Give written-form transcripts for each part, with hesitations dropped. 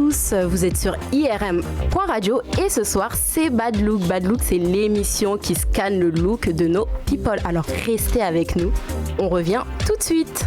tous, vous êtes sur IRM.radio et ce soir c'est Bad Look. Bad Look, c'est l'émission qui scanne le look de nos people. Alors restez avec nous, on revient tout de suite.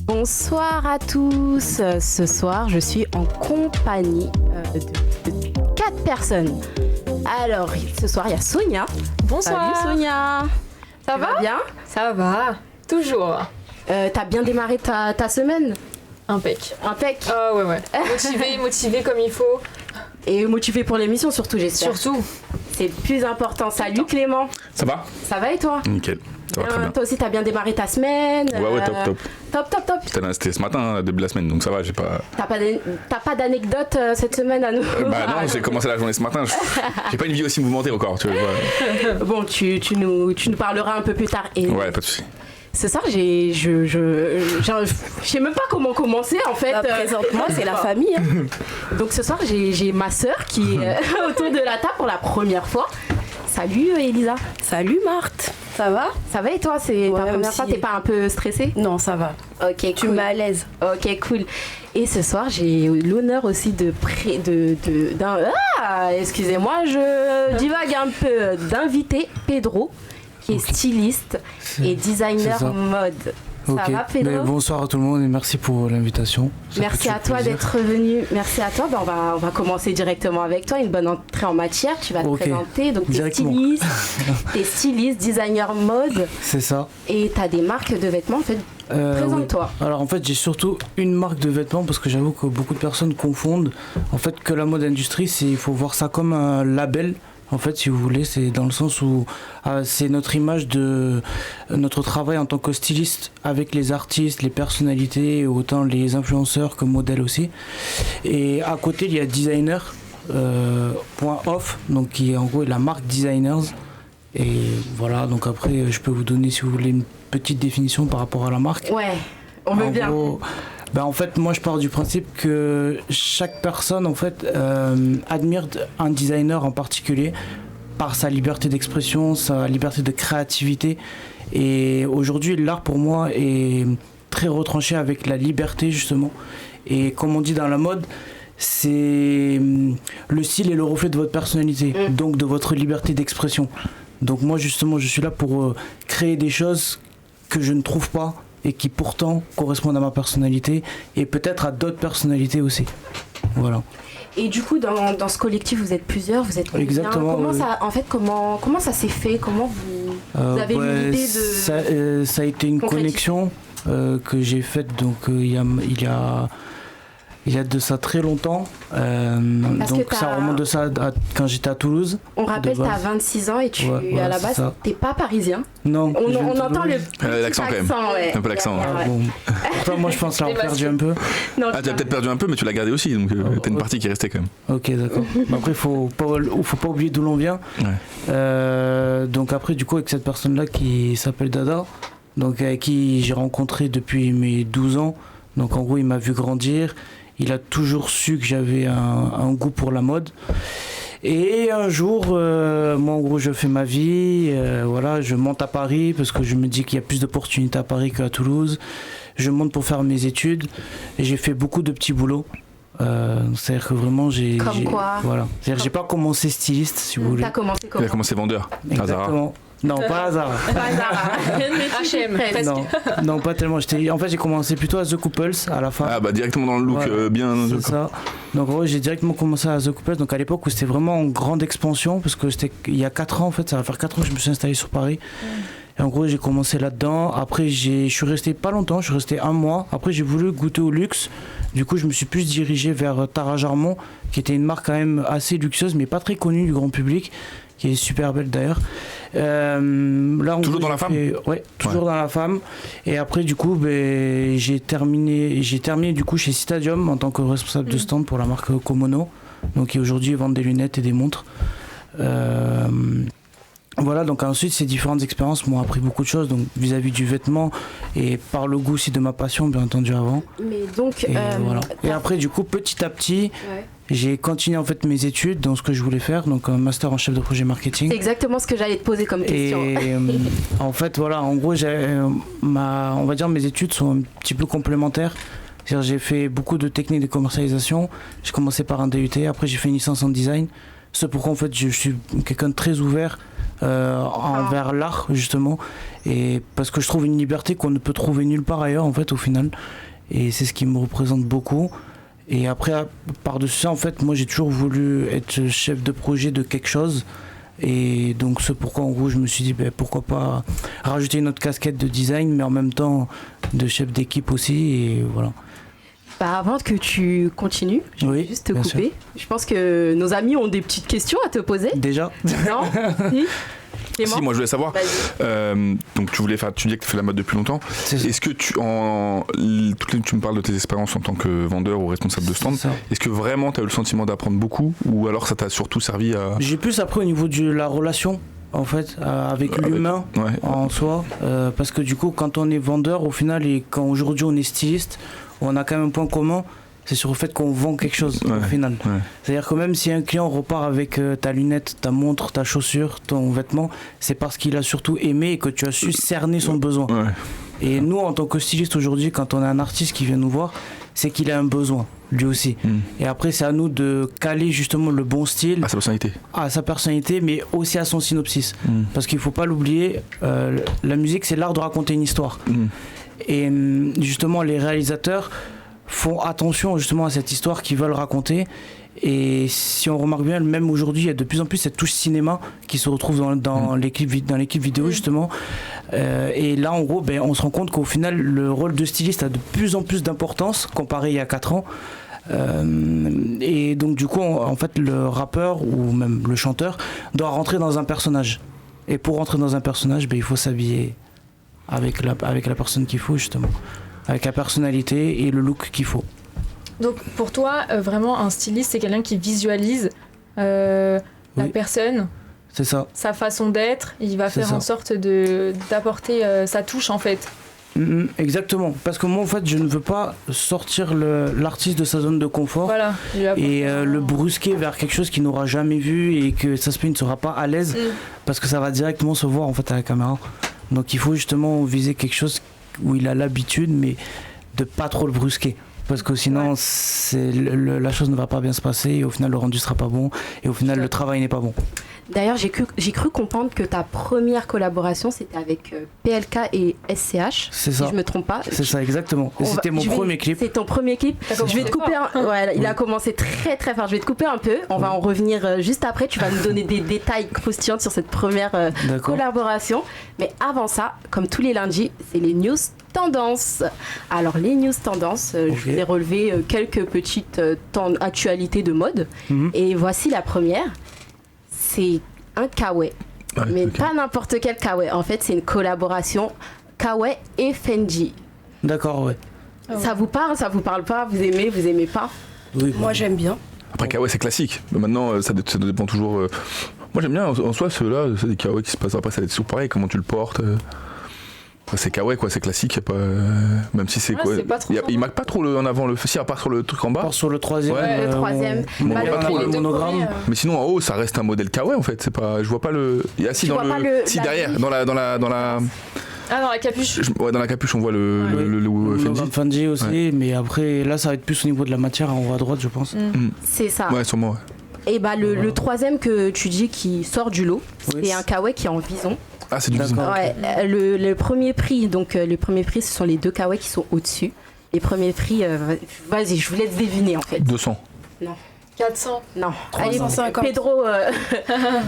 Bonsoir à tous. Ce soir, je suis en compagnie de 4 personnes. Alors, ce soir, il y a Sonia. Bonsoir. Salut Sonia. Ça va bien? Ça va, toujours. T'as bien démarré ta semaine? Impec. Ah ouais. Motivé comme il faut. Et motivé pour l'émission surtout, j'espère. Surtout. C'est le plus important. Salut Clément. Ça va? Ça va et toi? Nickel. Ça va très bien. Toi aussi, t'as bien démarré ta semaine? Ouais, top. Top. C'était ce matin, début de la semaine, donc ça va, j'ai pas... T'as pas d'anecdote cette semaine à nous? Non, j'ai commencé la journée ce matin. J'ai pas une vie aussi mouvementée encore, tu vois. Bon, tu nous parleras un peu plus tard. Et ouais, pas de soucis. ce soir, je sais même pas comment commencer en fait. Présente-moi, c'est la famille. Donc ce soir, j'ai ma sœur qui est autour de la table pour la première fois. Salut Elisa. Salut Marthe. Ça va? Ça va et toi? C'est ta première aussi. fois, t'es pas un peu stressée? Non, ça va. Ok, Tu cool. me mets à l'aise. Ok, cool. Et ce soir, j'ai l'honneur aussi excusez-moi, je divague un peu, d'inviter Pedro, qui est styliste et designer mode. Ça va, Pedro? Mais bonsoir à tout le monde et merci pour l'invitation. Merci à toi d'être venu. Merci à toi. On va commencer directement avec toi. Une bonne entrée en matière. Tu vas te présenter. Donc, t'es styliste, designer mode. C'est ça. Et t'as des marques de vêtements. En fait, présente-toi. Oui. Alors en fait, j'ai surtout une marque de vêtements parce que j'avoue que beaucoup de personnes confondent. En fait, que la mode industrie, il faut voir ça comme un label. En fait, si vous voulez, c'est dans le sens où c'est notre image de notre travail en tant que styliste avec les artistes, les personnalités, autant les influenceurs que modèles aussi. Et à côté, il y a designer, .off, donc qui est en gros la marque Designers. Et voilà, donc après, je peux vous donner, si vous voulez, une petite définition par rapport à la marque. Ouais, on veut bien. En fait, moi je pars du principe que chaque personne en fait admire un designer en particulier par sa liberté d'expression, sa liberté de créativité. Et aujourd'hui, l'art pour moi est très retranché avec la liberté justement. Et comme on dit dans la mode, c'est le style est le reflet de votre personnalité, donc de votre liberté d'expression. Donc moi justement, je suis là pour créer des choses que je ne trouve pas et qui pourtant correspondent à ma personnalité et peut-être à d'autres personnalités aussi. Voilà. Et du coup, dans ce collectif, vous êtes plusieurs, vous êtes combien? Exactement. Comment ça s'est fait? Comment vous avez eu l'idée de... Ça a été une connexion que j'ai faite donc il y a de ça très longtemps. Donc ça remonte de ça quand j'étais à Toulouse. On rappelle, tu as 26 ans et à la base, t'es pas parisien. Non. On entend l'accent quand même. Ouais. Un peu l'accent. Bon. Pourtant, moi je pense l'avoir perdu un peu. Non, tu l'as peut-être perdu un peu, mais tu l'as gardé aussi, donc t'as une partie qui est restée quand même. Ok, d'accord. Après, faut pas oublier d'où l'on vient. Ouais. Donc après, du coup, avec cette personne-là qui s'appelle Dada, donc avec qui j'ai rencontré depuis mes 12 ans. Donc en gros, il m'a vu grandir. Il a toujours su que j'avais un goût pour la mode. Et un jour, moi en gros je fais ma vie, voilà, je monte à Paris parce que je me dis qu'il y a plus d'opportunités à Paris qu'à Toulouse. Je monte pour faire mes études et j'ai fait beaucoup de petits boulots. C'est-à-dire que vraiment voilà. C'est-à-dire j'ai pas commencé styliste si vous voulez. T'as commencé comment? Il a commencé vendeur. Exactement. Non, pas Zara. H&M, non, pas tellement. En fait, j'ai commencé plutôt à The Couples à la fin. Ah bah directement dans le look bien. C'est ça. Donc ouais, j'ai directement commencé à The Couples. Donc à l'époque où c'était vraiment en grande expansion, parce que c'était il y a 4 ans en fait, ça va faire 4 ans que je me suis installé sur Paris. Et en gros, j'ai commencé là-dedans. Après, je suis resté pas longtemps, je suis resté 1 mois. Après, j'ai voulu goûter au luxe. Du coup, je me suis plus dirigé vers Tara Jarmon, qui était une marque quand même assez luxueuse, mais pas très connue du grand public, qui est super belle d'ailleurs. Là, toujours dans la femme? Ouais, toujours dans la femme. Et après, du coup, j'ai terminé du coup chez Citadium en tant que responsable de stand pour la marque Komono, donc qui aujourd'hui vendent des lunettes et des montres. Voilà, donc ensuite ces différentes expériences m'ont appris beaucoup de choses, donc vis-à-vis du vêtement et par le goût aussi de ma passion, bien entendu, avant. Mais donc, Et, voilà. Et après, du coup, petit à petit, j'ai continué en fait mes études dans ce que je voulais faire, donc un master en chef de projet marketing. c'est exactement ce que j'allais te poser comme question. Et en fait, voilà, en gros, on va dire mes études sont un petit peu complémentaires. C'est-à-dire, j'ai fait beaucoup de techniques de commercialisation. J'ai commencé par un DUT, après j'ai fait une licence en design. C'est pourquoi en fait je suis quelqu'un de très ouvert envers l'art justement, et parce que je trouve une liberté qu'on ne peut trouver nulle part ailleurs en fait au final, et c'est ce qui me représente beaucoup. Et après par-dessus ça en fait moi j'ai toujours voulu être chef de projet de quelque chose, et donc c'est pourquoi en gros je me suis dit pourquoi pas rajouter une autre casquette de design mais en même temps de chef d'équipe aussi, et voilà. Bah, avant que tu continues, je vais juste te bien couper. sûr. Je pense que nos amis ont des petites questions à te poser. Déjà Non? Si? Clément? Si, moi je voulais savoir. Vas-y. Donc tu disais que tu fais la mode depuis longtemps. C'est ça. Est-ce que tu me parles de tes expériences en tant que vendeur ou responsable de stand. C'est ça. Est-ce que vraiment tu as eu le sentiment d'apprendre beaucoup, ou alors ça t'a surtout servi à... J'ai plus appris au niveau de la relation en fait avec l'humain en soi, parce que du coup quand on est vendeur au final et quand aujourd'hui on est styliste, on a quand même un point commun, c'est sur le fait qu'on vend quelque chose au final. C'est-à-dire que même si un client repart avec ta lunette, ta montre, ta chaussure, ton vêtement, c'est parce qu'il a surtout aimé et que tu as su cerner son besoin. Et nous en tant que styliste aujourd'hui, quand on a un artiste qui vient nous voir, c'est qu'il a un besoin lui aussi. Et après c'est à nous de caler justement le bon style à sa personnalité, mais aussi à son synopsis, parce qu'il faut pas l'oublier, la musique c'est l'art de raconter une histoire. Et justement les réalisateurs font attention justement à cette histoire qu'ils veulent raconter. Et si on remarque bien, même aujourd'hui, il y a de plus en plus cette touche cinéma qui se retrouve dans l'équipe vidéo justement. Et là, en gros, on se rend compte qu'au final, le rôle de styliste a de plus en plus d'importance comparé il y a 4 ans. Et donc du coup, en fait, le rappeur ou même le chanteur doit rentrer dans un personnage. Et pour rentrer dans un personnage, il faut s'habiller avec la personne qu'il faut justement, avec la personnalité et le look qu'il faut. Donc pour toi, vraiment un styliste, c'est quelqu'un qui visualise la personne, c'est ça, sa façon d'être, il va faire en sorte d'apporter sa touche en fait. Exactement, parce que moi en fait je ne veux pas sortir l'artiste de sa zone de confort, et le brusquer vers quelque chose qu'il n'aura jamais vu et que ça se peut il ne sera pas à l'aise, parce que ça va directement se voir en fait à la caméra. Donc il faut justement viser quelque chose où il a l'habitude, mais de pas trop le brusquer, parce que sinon la chose ne va pas bien se passer et au final le rendu sera pas bon et au final le travail n'est pas bon. D'ailleurs, j'ai cru comprendre que ta première collaboration, c'était avec PLK et SCH. C'est ça. Si je me trompe pas. C'est ça, exactement. C'était mon premier clip. C'est ton premier clip. Je vais te couper il a commencé très très fort. Je vais te couper un peu. On va en revenir juste après. Tu vas nous donner des détails croustillants sur cette première collaboration. Mais avant ça, comme tous les lundis, c'est les news tendances. Alors, les news tendances, je vais relever quelques petites actualités de mode. Et voici la première. C'est un kawaii, mais pas n'importe quel kawaii. En fait, c'est une collaboration kawaii et Fendi. D'accord, Ça vous parle pas? Vous aimez pas? Oui, moi j'aime bien. Après kawaii c'est classique, mais maintenant ça dépend toujours. Moi j'aime bien en soi ceux-là, c'est des kawaii qui se passent après, ça va être toujours pareil, comment tu le portes. C'est kawaii quoi, c'est classique, y a pas, même si c'est quoi, il marque pas trop en avant le si à part sur le truc en bas. Part sur le troisième. Le troisième. On voit pas trop le monogramme. Mais sinon en haut ça reste un modèle kawaii en fait, c'est pas, je vois pas le. Il y a si derrière dans la. Ah dans la capuche. Dans la capuche on voit le Fendi aussi, mais après là ça va être plus au niveau de la matière en haut à droite je pense. C'est ça. Ouais sûrement. Et le troisième que tu dis qui sort du lot, c'est un kawaii qui est en vison. Ah c'est du vison. Ouais, le premier prix, ce sont les deux kawaii qui sont au-dessus. Les premiers prix, vas-y, je vous laisse deviner en fait. 200. Non. 400. Non. 350. Allez, Pedro.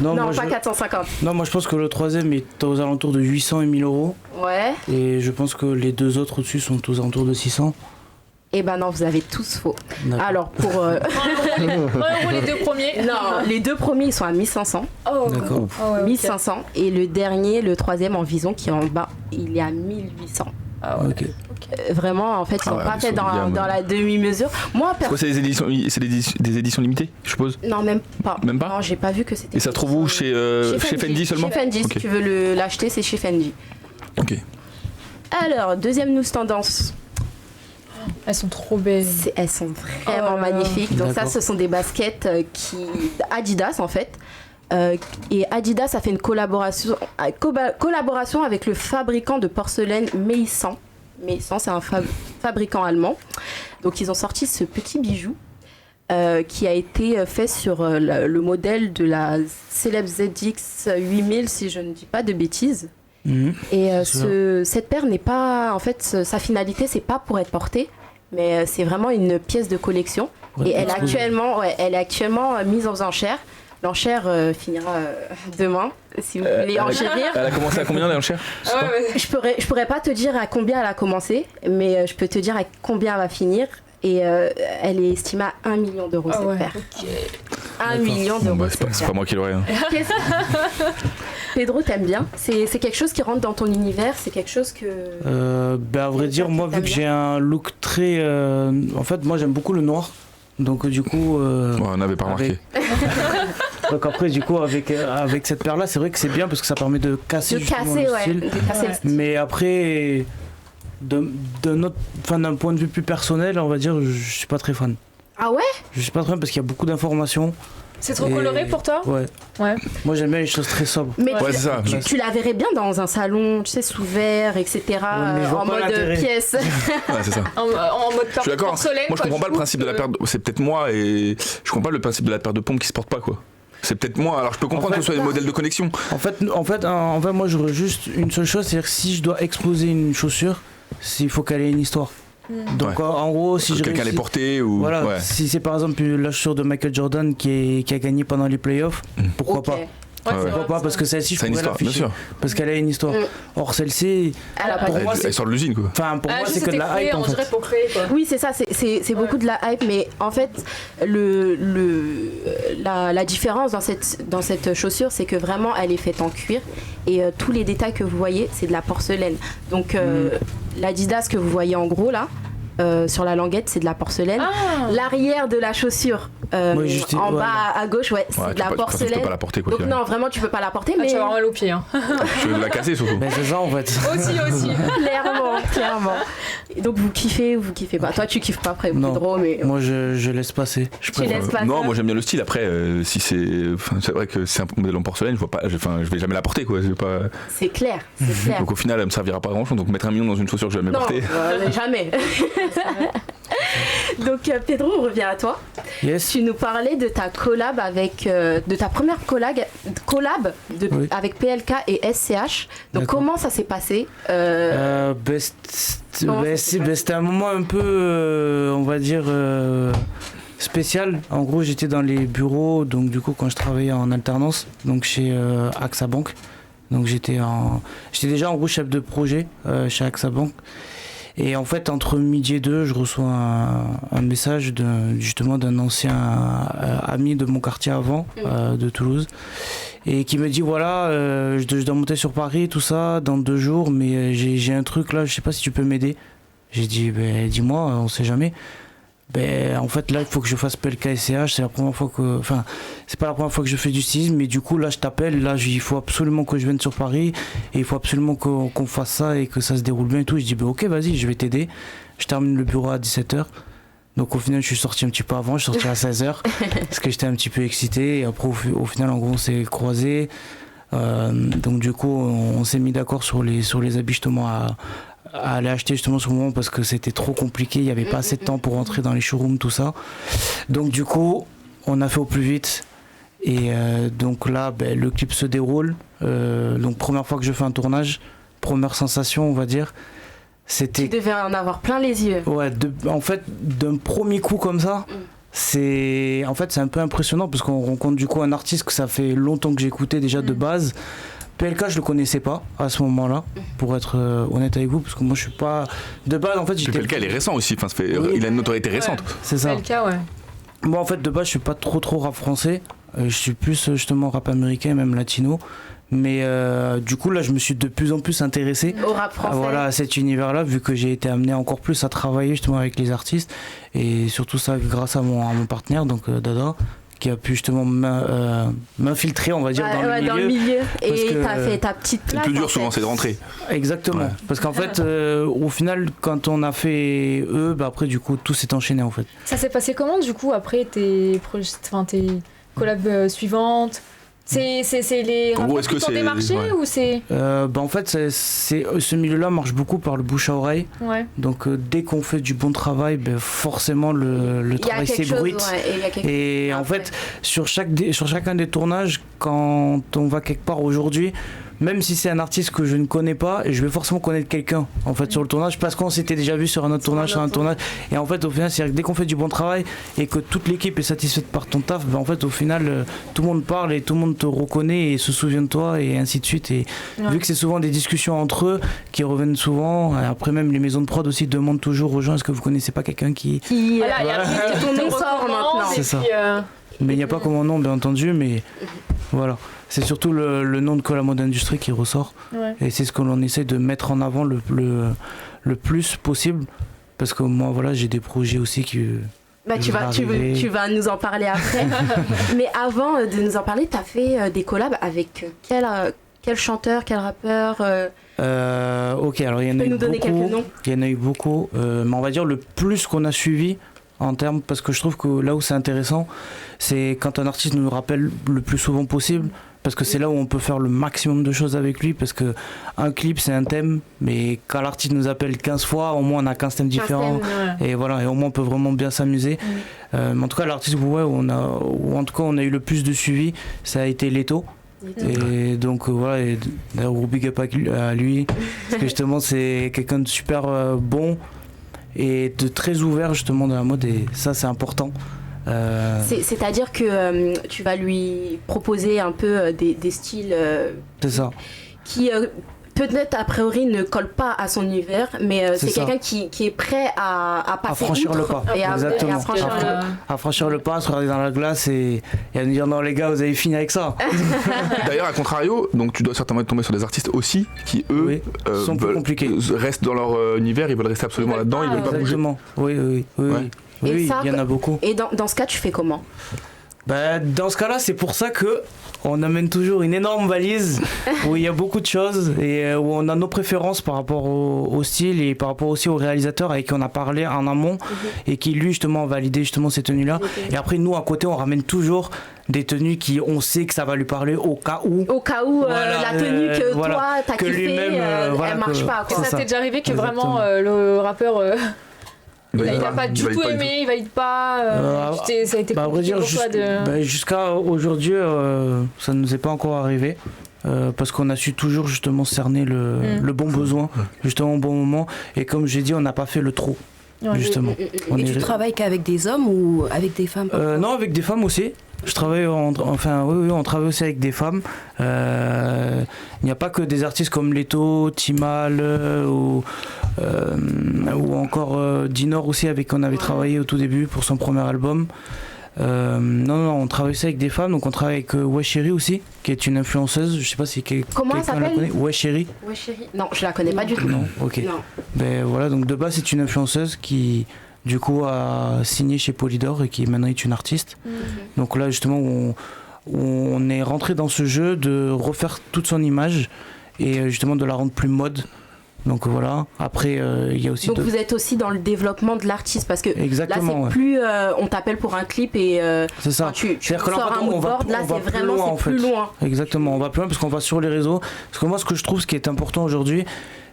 Non, pas 450. Non, moi je pense que le troisième est aux alentours de 800 et 1000 euros. Ouais. Et je pense que les deux autres au-dessus sont aux alentours de 600. Eh ben non, vous avez tous faux. D'accord. Alors pour... 1 euro les deux premiers. Non, les deux premiers ils sont à 1500. Oh, d'accord. Oh, ouais, 1500. Et le dernier, le troisième en vison qui est en bas, il est à 1800. Ah ouais. Ok. Vraiment, en fait, ils n'ont pas fait dans la demi-mesure. Moi, c'est des éditions limitées, je suppose? Non, même pas. Même pas? Non, j'ai pas vu que c'était. Et ça se trouve où? Chez Fendi seulement? Chez Fendi, si tu veux l'acheter, c'est chez Fendi. Ok. Alors, deuxième news tendance. Elles sont trop belles. Elles sont vraiment magnifiques. Donc ça, ce sont des baskets Adidas en fait. Et Adidas a fait une collaboration avec le fabricant de porcelaine Meissan. Meissan, c'est un fabricant allemand. Donc ils ont sorti ce petit bijou qui a été fait sur le modèle de la célèbre ZX 8000, si je ne dis pas de bêtises. Et cette paire n'est pas, en fait, sa finalité, c'est pas pour être portée, mais c'est vraiment une pièce de collection. Et elle est actuellement mise aux enchères. L'enchère finira demain, si vous voulez enchérir. Elle a commencé à combien l'enchère? Je pourrais pas te dire à combien elle a commencé, mais je peux te dire à combien elle va finir. Et elle est estimée à 1 million d'euros cette paire. Okay. 1 million d'euros. C'est pas moi qui l'aurais. Hein. Pedro, t'aimes bien? C'est quelque chose qui rentre dans ton univers? C'est quelque chose que... à vrai dire, moi, vu que j'ai un look très... En fait, moi, j'aime beaucoup le noir. Donc, du coup... on n'avait pas remarqué. Donc après, du coup, avec cette paire-là, c'est vrai que c'est bien parce que ça permet de casser le style. Mais après... D'un point de vue plus personnel, on va dire, je suis pas très fan. Ah ouais? Je suis pas très fan parce qu'il y a beaucoup d'informations. C'est trop coloré pour toi? Ouais. Moi j'aime bien les choses très sobres. Mais tu la verrais bien dans un salon, tu sais, sous verre, etc. En mode pièce. Ouais, c'est ça. En mode je suis d'accord. Moi je comprends pas le principe de la paire. C'est peut-être moi et je comprends pas le principe de la paire de pompes qui se porte pas quoi. C'est peut-être moi, alors je peux comprendre que ce soit des modèles de connexion. En fait, moi j'aurais juste une seule chose, c'est-à-dire que si je dois exposer une chaussure, il faut qu'elle ait une histoire. Donc en gros, si je quelqu'un l'ait porté ou si c'est par exemple la chaussure de Michael Jordan qui a gagné pendant les playoffs, pourquoi pas? Pourquoi pas? Parce que celle-ci, je pourrais l'afficher. Parce qu'elle a une histoire. Or, celle-ci, pour moi, elle sort de l'usine, quoi. Enfin, pour moi, c'est que de la hype, en fait. Oui, c'est ça, c'est beaucoup de la hype, mais en fait, la différence dans cette chaussure, c'est que vraiment, elle est faite en cuir et tous les détails que vous voyez, c'est de la porcelaine. Donc, l'Adidas que vous voyez en gros, là, sur la languette, c'est de la porcelaine. L'arrière de la chaussure, en bas à gauche, c'est de la porcelaine. Tu peux pas la porter, quoi. Donc non, vraiment, tu peux pas la porter. Mais tu vas avoir mal au pied. Hein. Tu veux la casser surtout. Mais c'est ça en fait. Aussi. Clairement. Et donc vous kiffez pas. Toi, tu kiffes pas après Pedro, mais moi je laisse passer. Non, moi j'aime bien le style. Après, si c'est vrai que c'est un modèle en porcelaine, je vais jamais la porter, quoi. C'est clair. Donc au final, elle me servira pas à grand chose. Donc mettre 1 million dans une chaussure que je vais jamais porter. Jamais. Donc Pedro, on revient à toi. Yes. Tu nous parlais de ta collab de ta première collab avec PLK et SCH. Donc comment ça s'est passé? C'était un moment un peu, on va dire, spécial. En gros, j'étais dans les bureaux, donc du coup quand je travaillais en alternance, donc chez AXA Bank. Donc j'étais déjà en gros chef de projet chez AXA Bank. Et en fait, entre midi et 2, je reçois un message justement d'un ancien ami de mon quartier avant, de Toulouse, et qui me dit voilà, je dois monter sur Paris, tout ça, dans 2 jours, mais j'ai un truc là, je sais pas si tu peux m'aider. J'ai dit, dis-moi, on sait jamais. En fait, là, il faut que je fasse PLK SCH, c'est la première fois que... Enfin, c'est pas la première fois que je fais du stylisme, mais du coup, là, je t'appelle, là, il faut absolument que je vienne sur Paris, et il faut absolument qu'on fasse ça, et que ça se déroule bien et tout. Je dis, ok, vas-y, je vais t'aider. Je termine le bureau à 17h. Donc, au final, je suis sorti un petit peu avant, je suis sorti à 16h, parce que j'étais un petit peu excité, et après, au final, en gros, on s'est croisés. Donc, du coup, on s'est mis d'accord sur les habits, justement, à aller acheter justement ce moment parce que c'était trop compliqué, il n'y avait pas assez de temps pour rentrer dans les showrooms, tout ça. Donc du coup, on a fait au plus vite et donc là, le clip se déroule. Donc première fois que je fais un tournage, première sensation, on va dire. C'était... Tu devais en avoir plein les yeux. Ouais, en fait, d'un premier coup comme ça, c'est un peu impressionnant parce qu'on rencontre du coup un artiste que ça fait longtemps que j'écoutais déjà de base. PLK, je le connaissais pas à ce moment-là, pour être honnête avec vous, parce que moi je suis pas de base en fait. PLK, il est récent aussi, il a une notoriété récente. C'est ça. PLK, ouais. Moi en fait de base je suis pas trop rap français, je suis plus justement rap américain, même latino, Mais du coup, là, je me suis de plus en plus intéressé au rap français. Voilà, à cet univers-là, vu que j'ai été amené encore plus à travailler justement avec les artistes. Et surtout ça grâce à mon partenaire, donc Dada, qui a pu justement m'infiltrer, on va dire, dans le milieu. Et t'as fait ta petite place. Le plus dur souvent, c'est de rentrer. Exactement. Ouais. Parce qu'en fait, au final, quand on a fait eux, après, du coup, tout s'est enchaîné en fait. Ça s'est passé comment, du coup, après tes collabs suivantes? C'est les rappeurs qui t'ont démarché ou c'est... en fait, ce milieu-là marche beaucoup par le bouche à oreille. Ouais. Donc dès qu'on fait du bon travail, forcément le travail s'ébruite. Et en fait, sur chacun des tournages, quand on va quelque part aujourd'hui, même si c'est un artiste que je ne connais pas, je vais forcément connaître quelqu'un en fait sur le tournage parce qu'on s'était déjà vu sur un autre tournage, et en fait au final c'est que dès qu'on fait du bon travail et que toute l'équipe est satisfaite par ton taf, en fait au final tout le monde parle et tout le monde te reconnaît et se souvient de toi et ainsi de suite, et vu que c'est souvent des discussions entre eux qui reviennent souvent, après même les maisons de prod aussi demandent toujours aux gens est-ce que vous connaissez pas quelqu'un qui... Voilà, ton nom sort maintenant. C'est ça. Mais il n'y a pas comme un nom bien entendu, mais voilà. C'est surtout le nom de Colamo Industrie qui ressort. Ouais. Et c'est ce que l'on essaie de mettre en avant le plus possible. Parce que moi, voilà, j'ai des projets aussi qui... tu vas nous en parler après. Mais avant de nous en parler, tu as fait des collabs avec quel chanteur, quel rappeur Ok, alors il y en a eu beaucoup. Quelques noms. Il y en a eu beaucoup. Mais on va dire le plus qu'on a suivi en termes... Parce que je trouve que là où c'est intéressant, c'est quand un artiste nous rappelle le plus souvent possible. Parce que c'est là où on peut faire le maximum de choses avec lui, parce que un clip c'est un thème, mais quand l'artiste nous appelle 15 fois, au moins on a 15 thèmes différents, et voilà, et au moins on peut vraiment bien s'amuser. Mais en tout cas l'artiste ou en tout cas on a eu le plus de suivi, ça a été Leto. Et donc voilà, et d'ailleurs big up à lui, parce que justement c'est quelqu'un de super bon et de très ouvert justement dans la mode, et ça c'est important. C'est-à-dire que tu vas lui proposer un peu des styles c'est ça. Qui peut-être a priori ne collent pas à son univers, mais c'est quelqu'un qui est prêt à passer franchir le pas. Exactement. À franchir le pas, à se regarder dans la glace et à nous dire non les gars vous avez fini avec ça. D'ailleurs à contrario, donc tu dois certainement tomber sur des artistes aussi qui eux sont plus compliqués, restent dans leur univers, ils veulent rester absolument là-dedans, ils veulent pas bouger. Oui. Oui, ça, il y en a beaucoup. Et dans ce cas, tu fais comment ? Dans ce cas-là, c'est pour ça que on amène toujours une énorme valise où il y a beaucoup de choses et où on a nos préférences par rapport au style et par rapport aussi au réalisateur avec qui on a parlé en amont et qui lui justement a validé justement ces tenues-là. Et après nous à côté, on ramène toujours des tenues qui on sait que ça va lui parler au cas où. Au cas où la tenue que toi t'as kiffé, elle marche pas. Quoi. Et ça t'est déjà arrivé que vraiment le rappeur... il n'a pas du tout aimé, il valide pas. Ça a été compliqué pour toi de... jusqu'à aujourd'hui, ça ne nous est pas encore arrivé. Parce qu'on a su toujours justement cerner le bon besoin, justement au bon moment. Et comme j'ai dit, on n'a pas fait le trop. Justement. Et tu travailles qu'avec des hommes ou avec des femmes? Non, avec des femmes aussi. Je travaille, on travaille aussi avec des femmes. Il n'y a pas que des artistes comme Leto, Timal ou encore Dinor aussi avec qui on avait travaillé au tout début pour son premier album. Non, on travaille aussi avec des femmes, donc on travaille avec Wesheri aussi, qui est une influenceuse. Je sais pas si comment elle s'appelle? Wesheri. Non, je la connais pas du tout. Non, ok. Non. Ben voilà, donc de base c'est une influenceuse qui du coup a signé chez Polydor et qui maintenant est une artiste. Donc là justement on est rentré dans ce jeu de refaire toute son image et justement de la rendre plus mode. Donc voilà, après il y a aussi... Donc vous êtes aussi dans le développement de l'artiste parce que exactement, là c'est plus on t'appelle pour un clip et c'est ça. Tu sors un moodboard, là c'est vraiment plus loin. Exactement, on va plus loin parce qu'on va sur les réseaux. Parce que moi ce que je trouve ce qui est important aujourd'hui,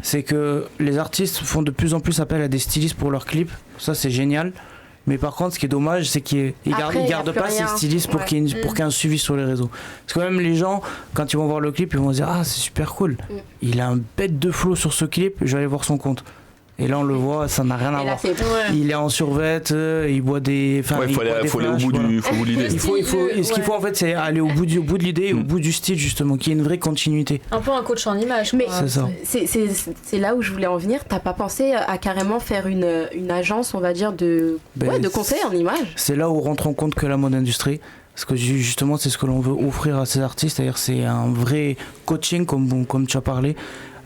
c'est que les artistes font de plus en plus appel à des stylistes pour leurs clips. Ça c'est génial. Mais par contre, ce qui est dommage, c'est qu'ils gardent pas ces stylistes pour qu'il y ait un suivi sur les réseaux. Parce que même les gens, quand ils vont voir le clip, ils vont se dire ah c'est super cool. Il a un bête de flow sur ce clip, je vais aller voir son compte. Et là on le voit, ça n'a rien à voir. Il est en survette, il boit des... il faut aller au bout de l'idée. Ce qu'il faut en fait, c'est aller au bout de l'idée et au bout du style justement, qu'il y ait une vraie continuité. Un peu un coach en image. Mais c'est ça. C'est là où je voulais en venir. T'as pas pensé à carrément faire une agence, on va dire, de conseil en image? C'est là où rentre en compte que la mode industrie. Parce que justement, c'est ce que l'on veut offrir à ces artistes, c'est-à-dire c'est un vrai coaching, comme tu as parlé,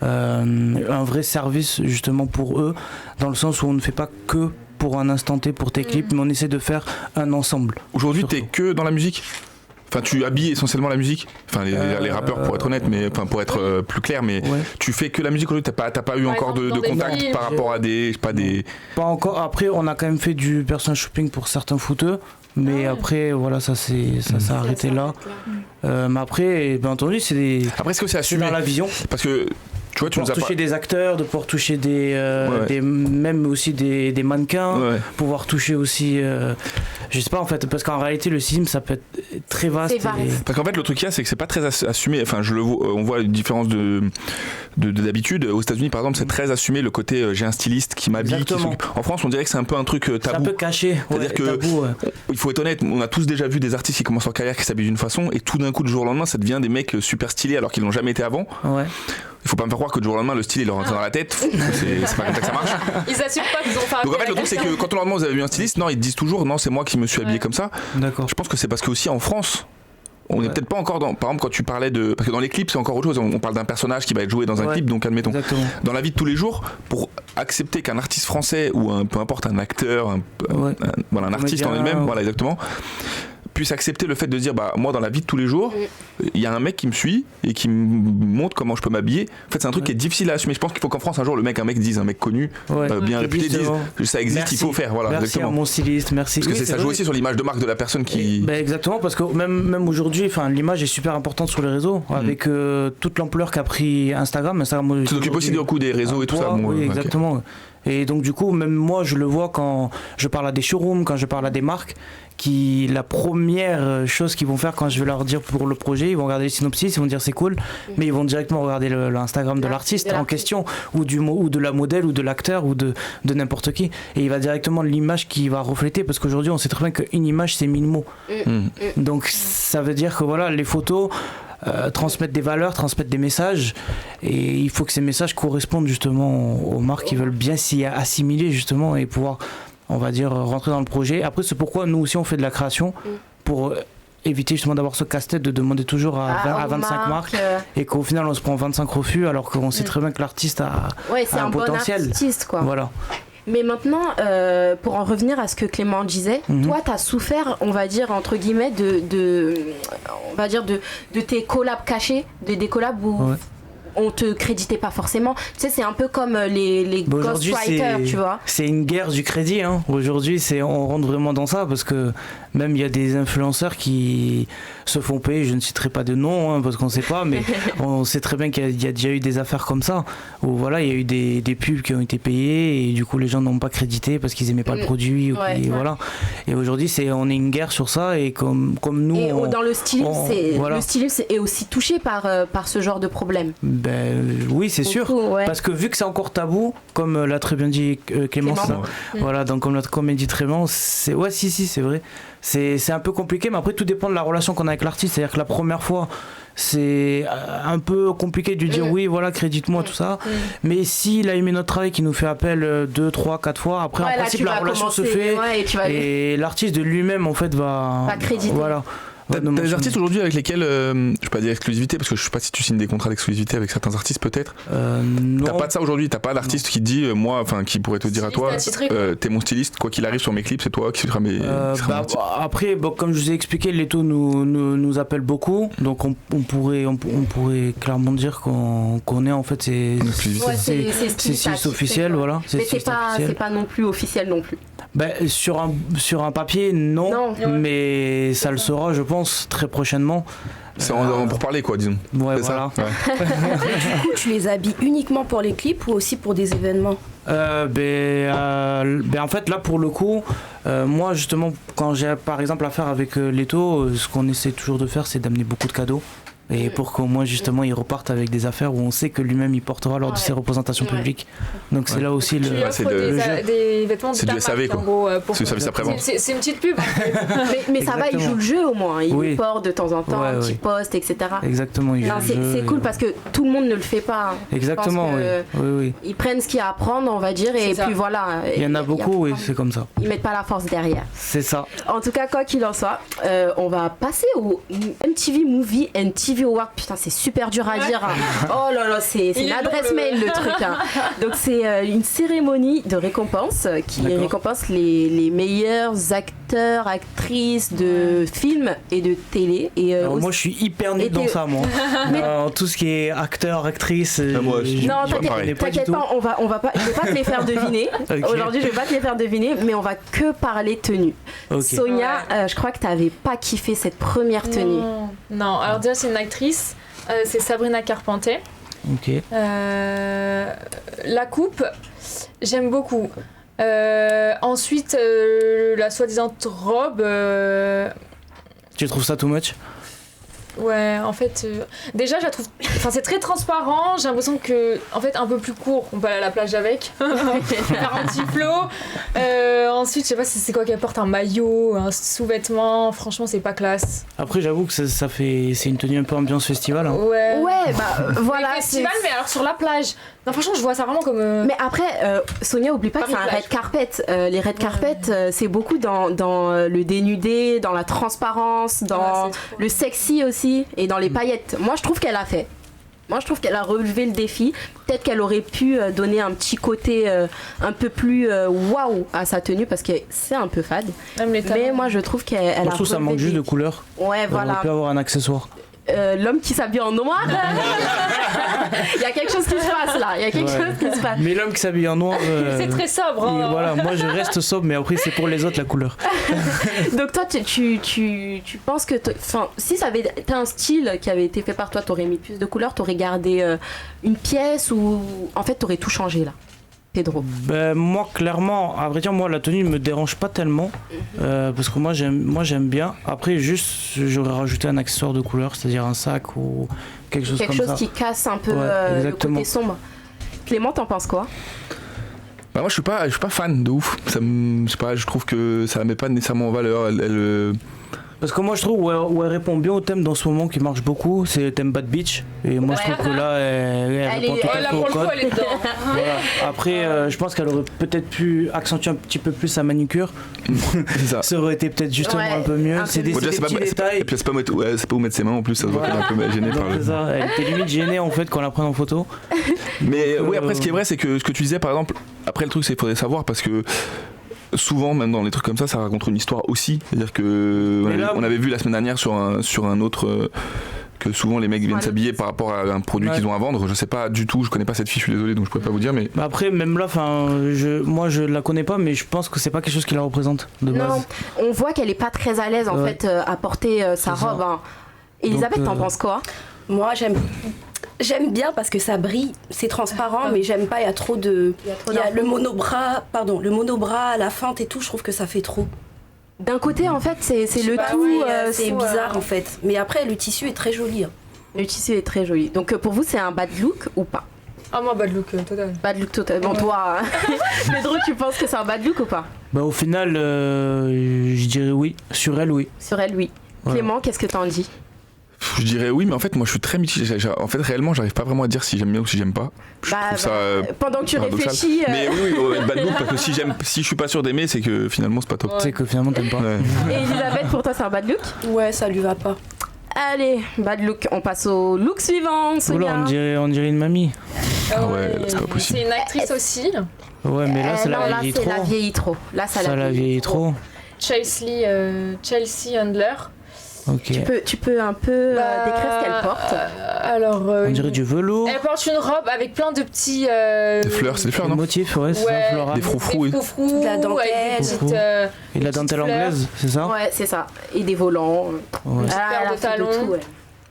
un vrai service justement pour eux, dans le sens où on ne fait pas que pour un instant T, pour tes clips, mais on essaie de faire un ensemble. Aujourd'hui, t'es que dans la musique ? Enfin, tu habilles essentiellement la musique. Enfin, les rappeurs, pour être honnête, mais enfin pour être plus clair, mais tu fais que la musique aujourd'hui. T'as pas eu encore de contact par rapport à des. Pas encore. Après, on a quand même fait du personal shopping pour certains footeux. Mais après, voilà, ça s'est arrêté là. Mais après, bien entendu, c'est des. Après, est-ce que c'est assumé dans la vision ? Parce que tu vois, tu nous as toucher des acteurs, de pouvoir toucher même aussi des mannequins, pouvoir toucher aussi, je sais pas en fait, parce qu'en réalité le stylisme ça peut être très vaste. Parce qu'en fait le truc qu'il y a, c'est que c'est pas très assumé. Enfin, on voit une différence d'habitude. Aux États-Unis par exemple, c'est très assumé le côté j'ai un styliste qui m'habille. En France, on dirait que c'est un peu un truc tabou. C'est un peu caché. C'est-à-dire que il faut être honnête, on a tous déjà vu des artistes qui commencent leur carrière qui s'habillent d'une façon et tout d'un coup du jour au lendemain, ça devient des mecs super stylés alors qu'ils l'ont jamais été avant. Ouais. Il faut pas me faire croire que du jour au lendemain le style il leur rentre dans la tête. C'est pas comme ça que ça marche. Ils assument pas qu'ils ont fait. Donc en fait le truc c'est que quand on leur demande vous avez vu un styliste, non ils te disent toujours non c'est moi qui me suis habillé comme ça. D'accord. Je pense que c'est parce que aussi en France on n'est peut-être pas encore dans. Par exemple, quand tu parlais de. Parce que dans les clips, c'est encore autre chose. On parle d'un personnage qui va être joué dans un clip, donc admettons. Exactement. Dans la vie de tous les jours, pour accepter qu'un artiste français ou peu importe un acteur, un artiste en lui-même, voilà exactement, puisse accepter le fait de dire bah moi dans la vie de tous les jours il y a un mec qui me suit et qui me montre comment je peux m'habiller. En fait c'est un truc qui est difficile à assumer. Je pense qu'il faut qu'en France un jour un mec connu bien réputé dise ça existe, merci, il faut faire, voilà. Merci exactement. À mon styliste, merci. Parce que ça joue aussi sur l'image de marque de la personne qui exactement, parce que même aujourd'hui l'image est super importante sur les réseaux avec toute l'ampleur qu'a pris Instagram. Tu t'occupes aussi du coup des réseaux et tout ça. Oui, exactement. Okay. Et donc du coup même moi je le vois quand je parle à des showrooms, quand je parle à des marques, qui la première chose qu'ils vont faire quand je vais leur dire pour le projet, ils vont regarder les synopsis, ils vont dire c'est cool, mais ils vont directement regarder l'Instagram de l'artiste en question ou de la modèle ou de l'acteur ou de n'importe qui, et il va directement l'image qui va refléter, parce qu'aujourd'hui on sait très bien qu'une image c'est 1000 mots. Donc ça veut dire que voilà, les photos transmettre des valeurs, transmettre des messages, et il faut que ces messages correspondent justement aux marques qui veulent bien s'y assimiler justement et pouvoir, on va dire, rentrer dans le projet. Après c'est pourquoi nous aussi on fait de la création, pour éviter justement d'avoir ce casse-tête de demander toujours à 25 marques et qu'au final on se prend 25 refus alors qu'on sait très bien que l'artiste a un potentiel. Bon artiste, quoi. Voilà. Mais maintenant, pour en revenir à ce que Clément disait, toi, t'as souffert, on va dire, entre guillemets, de tes collabs cachés, des collabs où on te créditait pas forcément. Tu sais, c'est un peu comme les ghostwriters, tu vois. C'est une guerre du crédit, hein. Aujourd'hui, on rentre vraiment dans ça, parce que même il y a des influenceurs qui se font payer, je ne citerai pas de nom, hein, parce qu'on sait pas, mais on sait très bien qu'il y a déjà eu des affaires comme ça, où voilà, il y a eu des pubs qui ont été payées, et du coup les gens n'ont pas crédité parce qu'ils aimaient pas le produit, voilà. Et aujourd'hui, on est une guerre sur ça, et comme nous... Et dans le stylisme, le stylisme est aussi touché par ce genre de problème. Oui, c'est sûr, parce que vu que c'est encore tabou, comme l'a très bien dit Clémence, voilà, donc comme l'a dit très bien, c'est vrai. C'est un peu compliqué, mais après tout dépend de la relation qu'on a avec l'artiste. C'est-à-dire que la première fois, c'est un peu compliqué de lui dire oui, voilà, crédite-moi, tout ça. Mais s'il a aimé notre travail, qu'il nous fait appel 2, 3, 4 fois, après en principe la relation se fait, et l'artiste de lui-même en fait va créditer. Voilà. T'as des artistes aujourd'hui avec lesquels, je vais pas dire exclusivité, parce que je sais pas si tu signes des contrats d'exclusivité avec certains artistes peut-être. Non. T'as pas de ça aujourd'hui, t'as pas d'artiste qui dit, qui pourrait te dire à toi, t'es mon styliste, quoi qu'il arrive sur mes clips, c'est toi qui sera mes. Après, comme je vous ai expliqué, Leto nous appelle beaucoup, donc on pourrait clairement dire qu'on est en fait c'est stylistes officiels, voilà. Mais c'est pas non plus officiel non plus. Sur un papier, non, mais ça le sera, je pense, très prochainement. C'est pour parler, quoi, disons. Ouais, voilà. Du coup, tu les habilles uniquement pour les clips ou aussi pour des événements ? En fait, là, pour le coup, moi, justement, quand j'ai par exemple affaire avec Leto, ce qu'on essaie toujours de faire, c'est d'amener beaucoup de cadeaux. Et pour qu'au moins justement il reparte avec des affaires où on sait que lui-même il portera lors de ses représentations publiques. Donc c'est là aussi le jeu. Des vêtements c'est du SAV quoi. En gros, c'est du service après-vente. C'est une petite pub en fait. mais ça va, il joue le jeu au moins. Il le porte de temps en temps, un petit post, etc. Exactement. C'est cool parce que tout le monde ne le fait pas. Exactement. Oui. Ils prennent ce qu'il y a à prendre, on va dire, et puis voilà. Il y en a beaucoup, oui, c'est comme ça. Ils mettent pas la force derrière. C'est ça. En tout cas, quoi qu'il en soit, on va passer au MTV Movie and TV Award. Putain, c'est super dur à dire. Hein. Oh là là, c'est une adresse mail le truc. Hein. Donc c'est une cérémonie de récompense qui récompense les meilleurs acteurs, actrices de films et de télé. Et, alors moi je suis hyper nul dans ça moi. Tout ce qui est acteur, actrice. Moi, non, t'inquiète pas, je vais pas te les faire deviner. Okay. Aujourd'hui je vais pas te les faire deviner, mais on va que parler tenue. Okay. Sonia, je crois que t'avais pas kiffé cette première tenue. Non, alors déjà c'est une actrice. C'est Sabrina Carpenter. Ok. La coupe, j'aime beaucoup. Ensuite, la soi-disant robe. Tu trouves ça too much? Ouais, en fait, déjà, je la trouve. Enfin, c'est très transparent. J'ai l'impression que, en fait, un peu plus court, on peut aller à la plage avec. Faire un petit flot. Ensuite, je sais pas si c'est quoi qu'elle porte, un maillot, un sous-vêtement. Franchement, c'est pas classe. Après, j'avoue que c'est une tenue un peu ambiance festival. Hein. Ouais, bah voilà. Festival, mais alors sur la plage. Non, franchement, je vois ça vraiment comme. Mais après, Sonia, oublie pas que c'est un red carpet. Les red carpet, c'est beaucoup dans le dénudé, dans la transparence, dans le sexy aussi. Et dans les paillettes. Moi je trouve qu'elle a fait. Moi je trouve qu'elle a relevé le défi. Peut-être qu'elle aurait pu donner un petit côté un peu plus waouh à sa tenue parce que c'est un peu fade. Mais moi je trouve qu'elle a. Je trouve ça manque juste de couleur. Ouais, voilà. On peut avoir un accessoire. L'homme qui s'habille en noir. Il y a quelque chose qui se passe là. Il y a quelque chose qui se passe. Mais l'homme qui s'habille en noir. C'est très sobre. Hein. Voilà, moi je reste sobre, mais après c'est pour les autres la couleur. Donc toi, tu penses que, si ça avait été un style qui avait été fait par toi, t'aurais mis plus de couleurs, t'aurais gardé une pièce ou en fait t'aurais tout changé là? Pedro. Ben, moi clairement, à vrai dire, moi la tenue ne me dérange pas tellement parce que moi j'aime bien. Après juste j'aurais rajouté un accessoire de couleur, c'est-à-dire un sac ou quelque chose comme ça. Quelque chose qui casse un peu le côté sombre. Clément, t'en penses quoi? Bah moi je suis pas fan de ouf. Je trouve que ça la met pas nécessairement en valeur. Parce que moi je trouve où elle répond bien au thème dans ce moment qui marche beaucoup, c'est le thème Bad Bitch. Et moi je trouve que là elle répond tout à fait au code. Voilà. Après je pense qu'elle aurait peut-être pu accentuer un petit peu plus sa manucure. Ça aurait été peut-être justement un peu mieux. C'est des petits détails. Et puis c'est pas où mettre ses mains en plus, ça se voit qu'elle est un peu gênée par le. C'est ça, elle était limite gênée en fait quand on la prend en photo. Mais oui, après ce qui est vrai c'est que ce que tu disais par exemple, après le truc c'est qu'il faudrait savoir parce que souvent, même dans les trucs comme ça raconte une histoire aussi. C'est-à-dire que on avait vu la semaine dernière sur un autre que souvent les mecs viennent s'habiller par rapport à un produit qu'ils ont à vendre. Je sais pas du tout, je connais pas cette fiche, je suis désolé, donc je pourrais pas vous dire. Mais après, même là, moi je la connais pas, mais je pense que c'est pas quelque chose qui la représente de base. Non, on voit qu'elle est pas très à l'aise en fait à porter sa robe. Hein. Elisabeth, t'en penses quoi? Moi, j'aime bien parce que ça brille, c'est transparent, mais j'aime pas, il y a trop de. Il y a le monobras, la feinte et tout, je trouve que ça fait trop. D'un côté, en fait, c'est le tout. C'est bizarre en fait. Mais après, le tissu est très joli. Hein. Le tissu est très joli. Donc pour vous, c'est un bad look ou pas? Ah, moi, bad look total. Bad look total. Bon, toi, Pedro, tu penses que c'est un bad look ou pas? Bah, au final, je dirais oui. Sur elle, oui. Sur elle, oui. Ouais. Clément, qu'est-ce que t'en dis? Je dirais oui, mais en fait moi je suis très mitigé. En fait réellement j'arrive pas vraiment à dire si j'aime bien ou si j'aime pas. Pendant que tu réfléchis. Mais oui, bad look parce que si je suis pas sûr d'aimer, c'est que finalement c'est pas top. C'est que finalement t'aimes pas. Ouais. Et Elisabeth, pour toi c'est un bad look? Ouais, ça lui va pas. Allez, bad look, on passe au look suivant. Oula, on dirait une mamie. Ah ouais, c'est pas possible. C'est une actrice aussi. Ouais, mais là, la vieillit trop. Là, ça la vieillit trop. Chelsea Handler. Okay. Tu peux un peu décrire ce qu'elle porte. Alors, on dirait du velours. Elle porte une robe avec plein de petits. Des fleurs, c'est des fleurs, non? Des motifs, ouais, c'est ça, floral. Des froufrous. De la dentelle. Et de la dentelle anglaise, c'est ça? Ouais, c'est ça. Et des volants. Une paire de talons.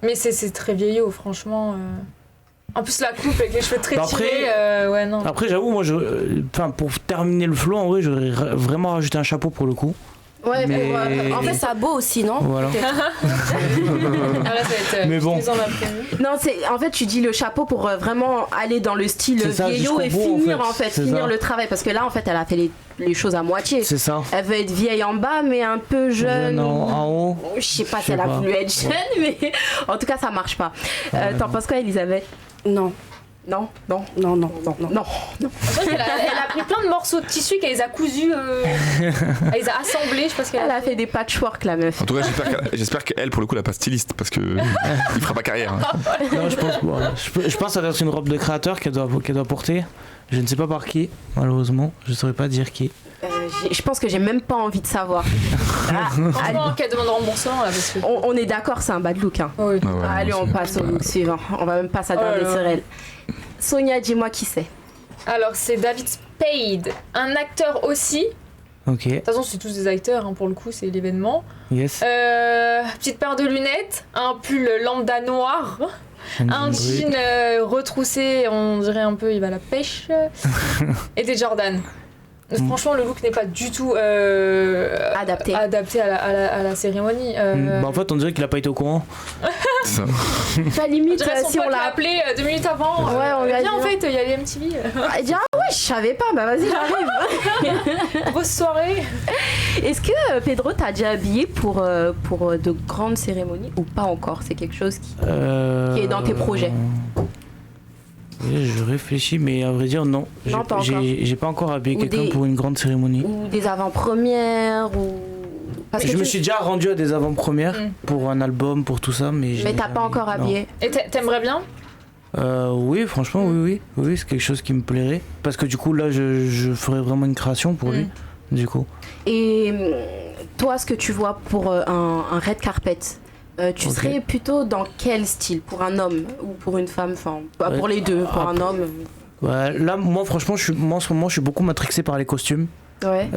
Mais c'est très vieillot, franchement. En plus, la coupe avec les cheveux très tirés, ouais, non. Après, j'avoue, moi, pour terminer le flow, en vrai, j'aurais vraiment rajouté un chapeau pour le coup. Ouais, mais... en fait, ça beau aussi, non? Voilà. Mais bon. Non, en fait, tu dis le chapeau pour vraiment aller dans le style vieillot et finir finir le travail. Parce que là, en fait, elle a fait les choses à moitié. C'est ça. Elle veut être vieille en bas, mais un peu jeune. En haut. Je sais pas si elle a voulu être jeune, mais en tout cas, ça marche pas. T'en penses quoi, Elisabeth? Non. Non. Elle a pris plein de morceaux de tissu qu'elle les a cousus, elle les a assemblés, je sais pas ce qu'elle a fait des patchwork, la meuf. En tout cas, j'espère qu'elle, pour le coup, elle n'a pas styliste, parce que il fera pas carrière. Hein. Non, je pense que ça doit être une robe de créateur qu'elle doit porter. Je ne sais pas par qui, malheureusement. Je saurais pas dire qui. Je pense que j'ai même pas envie de savoir. Franchement, qu'elle demande remboursement là, parce que... on est d'accord, c'est un bad look. Hein. Oui. Allez, on passe au look suivant. On va même pas s'attarder sur elle. Sonia, dis-moi qui c'est. Alors, c'est David Spade, un acteur aussi. Ok. De toute façon, c'est tous des acteurs, hein, pour le coup, c'est l'événement. Yes. Petite paire de lunettes, un pull lambda noir, un jean retroussé, on dirait un peu il va à la pêche, et des Jordan. Franchement, le look n'est pas du tout adapté à la cérémonie. En fait, on dirait qu'il a pas été au courant. Enfin, limite, si on l'a appelé 2 minutes avant, on lui a dit en fait, il y a les MTV. Elle dit ah ouais, je savais pas, bah vas-y, j'arrive. Grosse soirée. Est-ce que Pedro t'a déjà habillé pour de grandes cérémonies ou pas encore? C'est quelque chose qui est dans tes projets? Je réfléchis, mais à vrai dire, non. J'ai pas encore habillé quelqu'un pour une grande cérémonie. Ou des avant-premières Parce que je me suis déjà rendu à des avant-premières pour un album, pour tout ça, mais t'as pas encore habillé. Et t'aimerais bien? Oui, franchement, oui, c'est quelque chose qui me plairait. Parce que du coup, là, je ferais vraiment une création pour lui, du coup. Et toi, ce que tu vois pour un red carpet, tu serais plutôt dans quel style? Pour un homme ou pour une femme? Enfin, pour les deux, pour un homme. Ouais, là, moi, franchement, en ce moment, je suis beaucoup matrixé par les costumes. Ouais.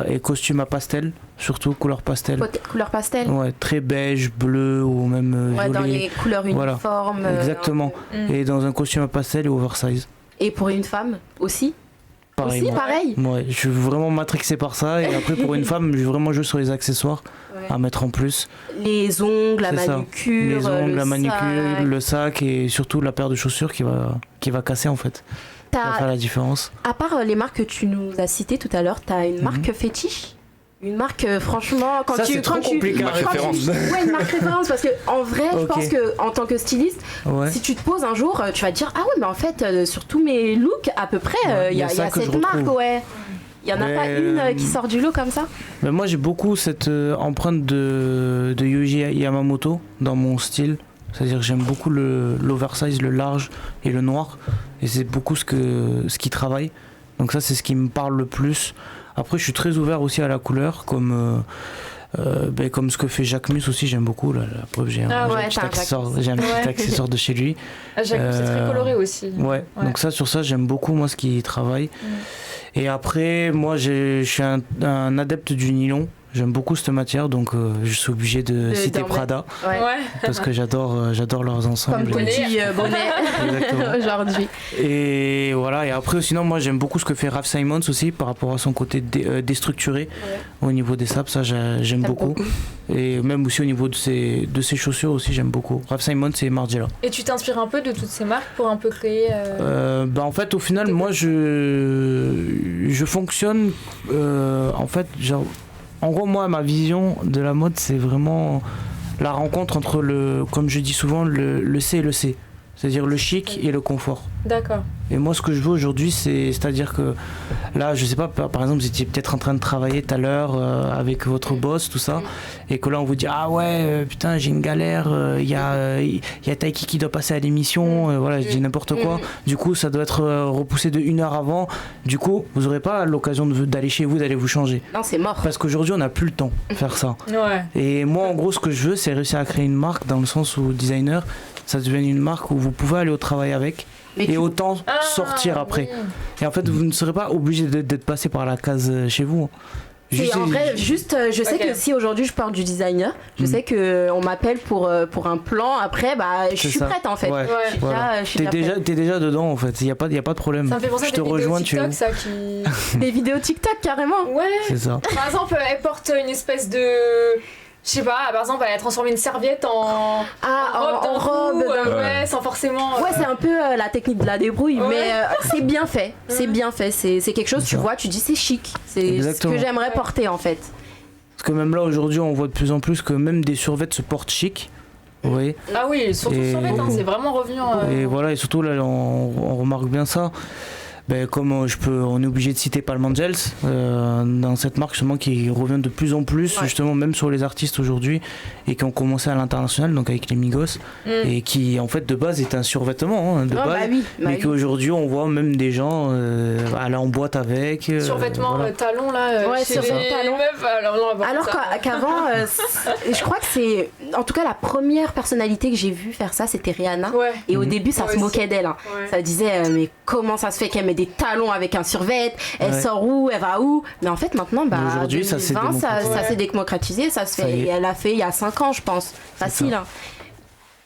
Et costumes à pastel, surtout couleur pastel. Couleur pastel? Ouais, très beige, bleu ou même violet. Dans les couleurs uniformes. Voilà. Exactement. Et dans un costume à pastel et oversize. Et pour une femme aussi? Pareil. Ouais, je suis vraiment matrixé par ça. Et après, pour une femme, je vais vraiment jouer sur les accessoires à mettre en plus. Les ongles, la manucure. Les ongles, la manucure, le sac et surtout la paire de chaussures qui va casser en fait. Ça va faire la différence. À part les marques que tu nous as citées tout à l'heure, t'as une marque fétiche? Une marque, franchement, c'est trop compliqué. Une marque référence. Une marque référence, parce que en vrai, je pense que en tant que styliste, si tu te poses un jour, tu vas te dire ah ouais, mais en fait, sur tous mes looks, à peu près, il y a cette marque, Il y en a pas une qui sort du lot comme ça? Mais moi, j'ai beaucoup cette empreinte de Yohji Yamamoto dans mon style. C'est-à-dire que j'aime beaucoup l'oversize, le large et le noir. Et c'est beaucoup ce qu'il travaille. Donc ça, c'est ce qui me parle le plus. Après, je suis très ouvert aussi à la couleur, comme ce que fait Jacques Mus aussi, j'aime beaucoup. La preuve, j'ai un petit accessoire de chez lui. Jacques Mus, c'est très coloré aussi. Ouais, donc sur ça, j'aime beaucoup moi ce qu'il travaille. Et après, moi, je suis un adepte du nylon. J'aime beaucoup cette matière, donc je suis obligé de citer Prada, parce que j'adore leurs ensembles. Comme petit bonnet aujourd'hui. Et voilà, et après sinon moi j'aime beaucoup ce que fait Raf Simons aussi par rapport à son côté déstructuré au niveau des saps, ça j'aime beaucoup. Et même aussi au niveau de ses chaussures aussi j'aime beaucoup. Raf Simons et Margiela. Et tu t'inspires un peu de toutes ces marques pour un peu créer en fait au final moi je fonctionne en fait genre. En gros, moi, ma vision de la mode, c'est vraiment la rencontre entre comme je dis souvent, le C et le C. C'est-à-dire le chic et le confort. D'accord. Et moi, ce que je veux aujourd'hui, c'est-à-dire que là, je sais pas, par exemple, vous étiez peut-être en train de travailler tout à l'heure avec votre boss, tout ça, et que là, on vous dit ah ouais, putain, j'ai une galère, il y a Taiki qui doit passer à l'émission, voilà, je dis n'importe quoi. Du coup, ça doit être repoussé de 1 heure avant. Du coup, vous aurez pas l'occasion d'aller chez vous, d'aller vous changer. Non, c'est mort. Parce qu'aujourd'hui, on n'a plus le temps de faire ça. Ouais. Et moi, en gros, ce que je veux, c'est réussir à créer une marque dans le sens où designer, ça devient une marque où vous pouvez aller au travail avec. Et autant sortir après. Et en fait, vous ne serez pas obligé d'être passé par la case chez vous. C'est en vrai, juste, je sais que si aujourd'hui je porte du designer, je sais qu'on m'appelle pour un plan, après, je suis prête en fait. Ouais. Je suis T'es déjà dedans en fait, il n'y a pas de problème. Ça me fait penser à des vidéos TikTok, ça qui... Des vidéos TikTok carrément. Ouais. C'est ça. Par exemple, elle porte une espèce de... Je sais pas, par exemple, elle a transformé une serviette en robe. Ouais, sans forcément... Ouais, c'est un peu la technique de la débrouille, mais c'est bien fait. C'est bien fait. C'est quelque chose, tu vois, tu dis c'est chic. C'est ce que j'aimerais porter en fait. Parce que même là, aujourd'hui, on voit de plus en plus que même des survêtements se portent chic. Oui. Ah oui, surtout survêt, c'est vraiment revenu. Et voilà, et surtout là, on remarque bien ça. Comme on est obligé de citer Palm Angels dans cette marque justement qui revient de plus en plus justement même sur les artistes aujourd'hui et qui ont commencé à l'international donc avec les Migos et qui en fait de base est un survêtement de base mais qu'aujourd'hui on voit même des gens aller en boîte avec survêtement talon là sur talon alors qu'avant je crois que c'est en tout cas la première personnalité que j'ai vue faire ça c'était Rihanna et au début ça se moquait d'elle ça disait mais comment ça se fait qu'elle met des talons avec un survêt, elle sort où, elle va où, mais en fait maintenant aujourd'hui ça s'est démocratisé, ça se fait, elle a fait il y a 5 ans je pense, facile hein.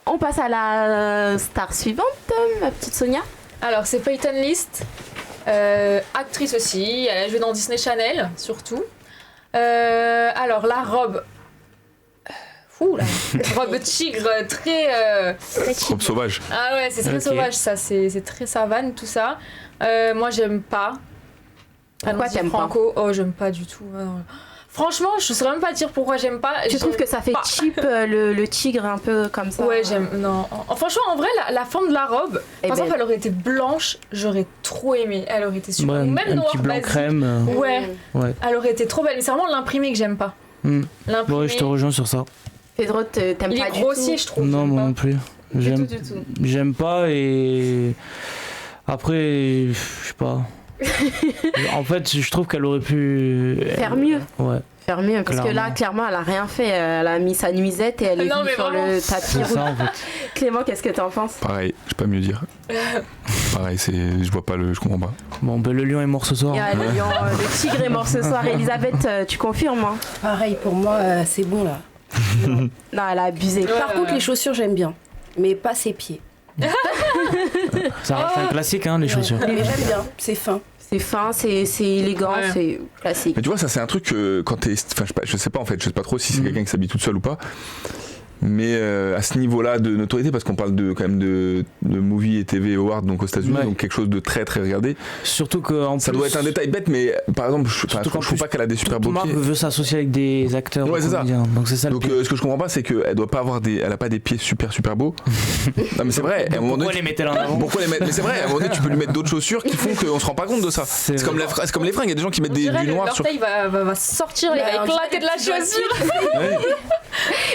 On passe à la star suivante, ma petite Sonia. Alors c'est Peyton List, actrice aussi, elle a joué dans Disney Channel surtout. Alors la robe robe tigre très robe sauvage. Ah ouais, c'est très sauvage ça, c'est très savane tout ça. Moi j'aime pas. Pourquoi t'aimes pas? Oh j'aime pas du tout. Franchement, je saurais même pas dire pourquoi j'aime pas. Tu trouves que ça fait cheap le tigre un peu comme ça? Ouais, j'aime. Non. Franchement, en vrai, la forme de la robe, par exemple, elle aurait été blanche, j'aurais trop aimé. Elle aurait été super. Même un noir, petit blanc crème. Ouais. Elle aurait été trop belle. Mais c'est vraiment l'imprimé que j'aime pas. Ouais, je te rejoins sur ça. Pedro, t'aimes pas du tout? Il est grossier, je trouve. Non, moi non plus. Du tout. J'aime pas et après, je sais pas. En fait, je trouve qu'elle aurait pu faire mieux. Ouais. Faire mieux parce que là, clairement, elle a rien fait. Elle a mis sa nuisette et elle est venue sur le tapis rouge. En fait. Clément, qu'est-ce que t'en penses? Pareil, je sais pas mieux dire. Pareil, je vois pas je comprends pas. Bon, le lion est mort ce soir. Le tigre est mort ce soir. Elisabeth, tu confirmes hein? Pareil, pour moi, c'est bon là. Non, elle a abusé. Par contre, les chaussures, j'aime bien, mais pas ses pieds. Ça reste un classique, hein, les chaussures. Mais j'aime bien, c'est fin. C'est fin, c'est élégant, c'est classique. Mais tu vois, ça c'est un truc que quand t'es. Enfin, je sais pas en fait, je sais pas trop si c'est quelqu'un qui s'habille toute seule ou pas. Mais à ce niveau-là de notoriété, parce qu'on parle quand même de movie et TV Awards donc aux États-Unis, donc quelque chose de très très regardé. Surtout que ça doit être un détail bête, mais par exemple, je trouve pas qu'elle a des super beaux pieds. Marc veut s'associer avec des acteurs. Ouais, c'est ça. Donc c'est ça. Donc ce que je comprends pas, c'est qu'elle doit pas avoir elle a pas des pieds super beaux. Non mais c'est vrai. Pourquoi les mettez là en avant? Pourquoi les mettre? Mais c'est vrai. À un moment donné, tu peux lui mettre d'autres chaussures qui font qu'on se rend pas compte de ça. C'est comme les fringues. Il y a des gens qui mettent du noir sur. L'orteil va sortir, il va éclater de la chaussure.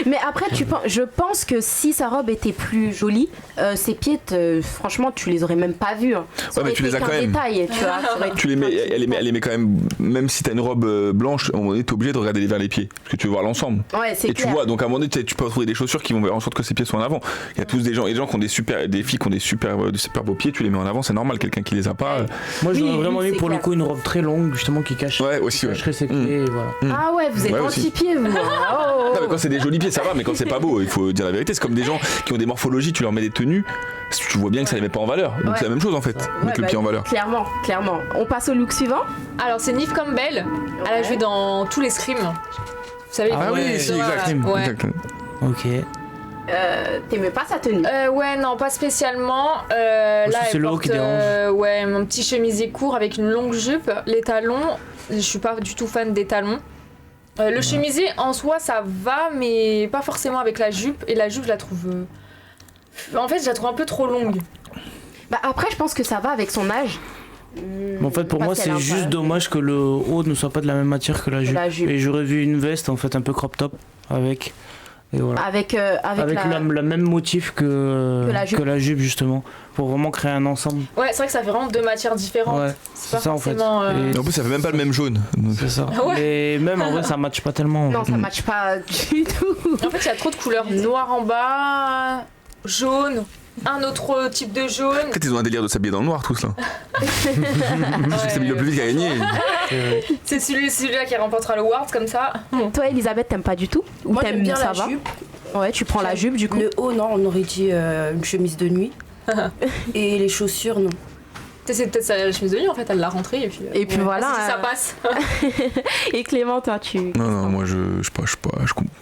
Mais après, je pense que si sa robe était plus jolie, ses pieds, franchement, tu les aurais même pas vus. Hein. Ouais, mais tu les as quand même. Détail, tu les mets, elle les met quand même. Même si t'as une robe blanche, à un moment donné, t'es obligé de regarder vers les pieds, parce que tu veux voir l'ensemble. Ouais, c'est et clair. Tu vois, donc à un moment donné, tu peux trouver des chaussures qui vont faire en sorte que ses pieds soient en avant. Il y a tous des gens qui ont des filles qui ont des super beaux pieds, tu les mets en avant, c'est normal. Quelqu'un qui les a pas. Moi, j'aurais vraiment mis pour le coup une robe très longue, justement, qui cache. Ouais, aussi. Cacherait ses pieds, et voilà. Ah ouais, vous êtes anti-pieds, vous. Non, mais quand c'est des jolis pieds, ça va, mais quand c'est pas beau, il faut dire la vérité. C'est comme des gens qui ont des morphologies, tu leur mets des tenues, tu vois bien que ça les met pas en valeur. Donc c'est la même chose en fait, mettre le pied en valeur. Clairement. On passe au look suivant. Alors c'est Neve Campbell, elle a joué dans tous les Scream. Vous savez, oui, si, exact. Ok. T'aimais pas sa tenue? Ouais, non, pas spécialement. Là, c'est elle le haut porte qui dérange. mon petit chemisier court avec une longue jupe. Les talons, je suis pas du tout fan des talons. Le chemisier en soi ça va, mais pas forcément avec la jupe. Et la jupe, je la trouve. En fait, je la trouve un peu trop longue. Bah après, je pense que ça va avec son âge. En fait, pour moi, c'est juste dommage que le haut ne soit pas de la même matière que la jupe. Et j'aurais vu une veste en fait un peu crop top avec. Et voilà. Avec le même motif que la jupe justement, pour vraiment créer un ensemble. Ouais, c'est vrai que ça fait vraiment deux matières différentes. Ouais, c'est ça en fait. Et en plus, ça fait même pas le même jaune. C'est ça. Et même en vrai, ça matche pas tellement. Non, ça matche pas du tout. En fait, il y a trop de couleurs. Noir en bas, jaune. un autre type de jaune. Peut-être ils ont un délire de s'habiller dans le noir tous là. C'est qui s'habille le plus vite qui a gagné. C'est celui-là qui remportera l'award comme ça. Toi, Elisabeth, t'aimes pas du tout? Ou Moi, t'aimes j'aime bien ça la va? jupe. Ouais, tu prends la jupe du coup. Le haut, non, on aurait dit une chemise de nuit. Et les chaussures, non. C'est peut-être la chemise de nuit en fait, elle l'a rentrée et puis voilà. si ça passe. Et Clément, toi, tu. Non, moi je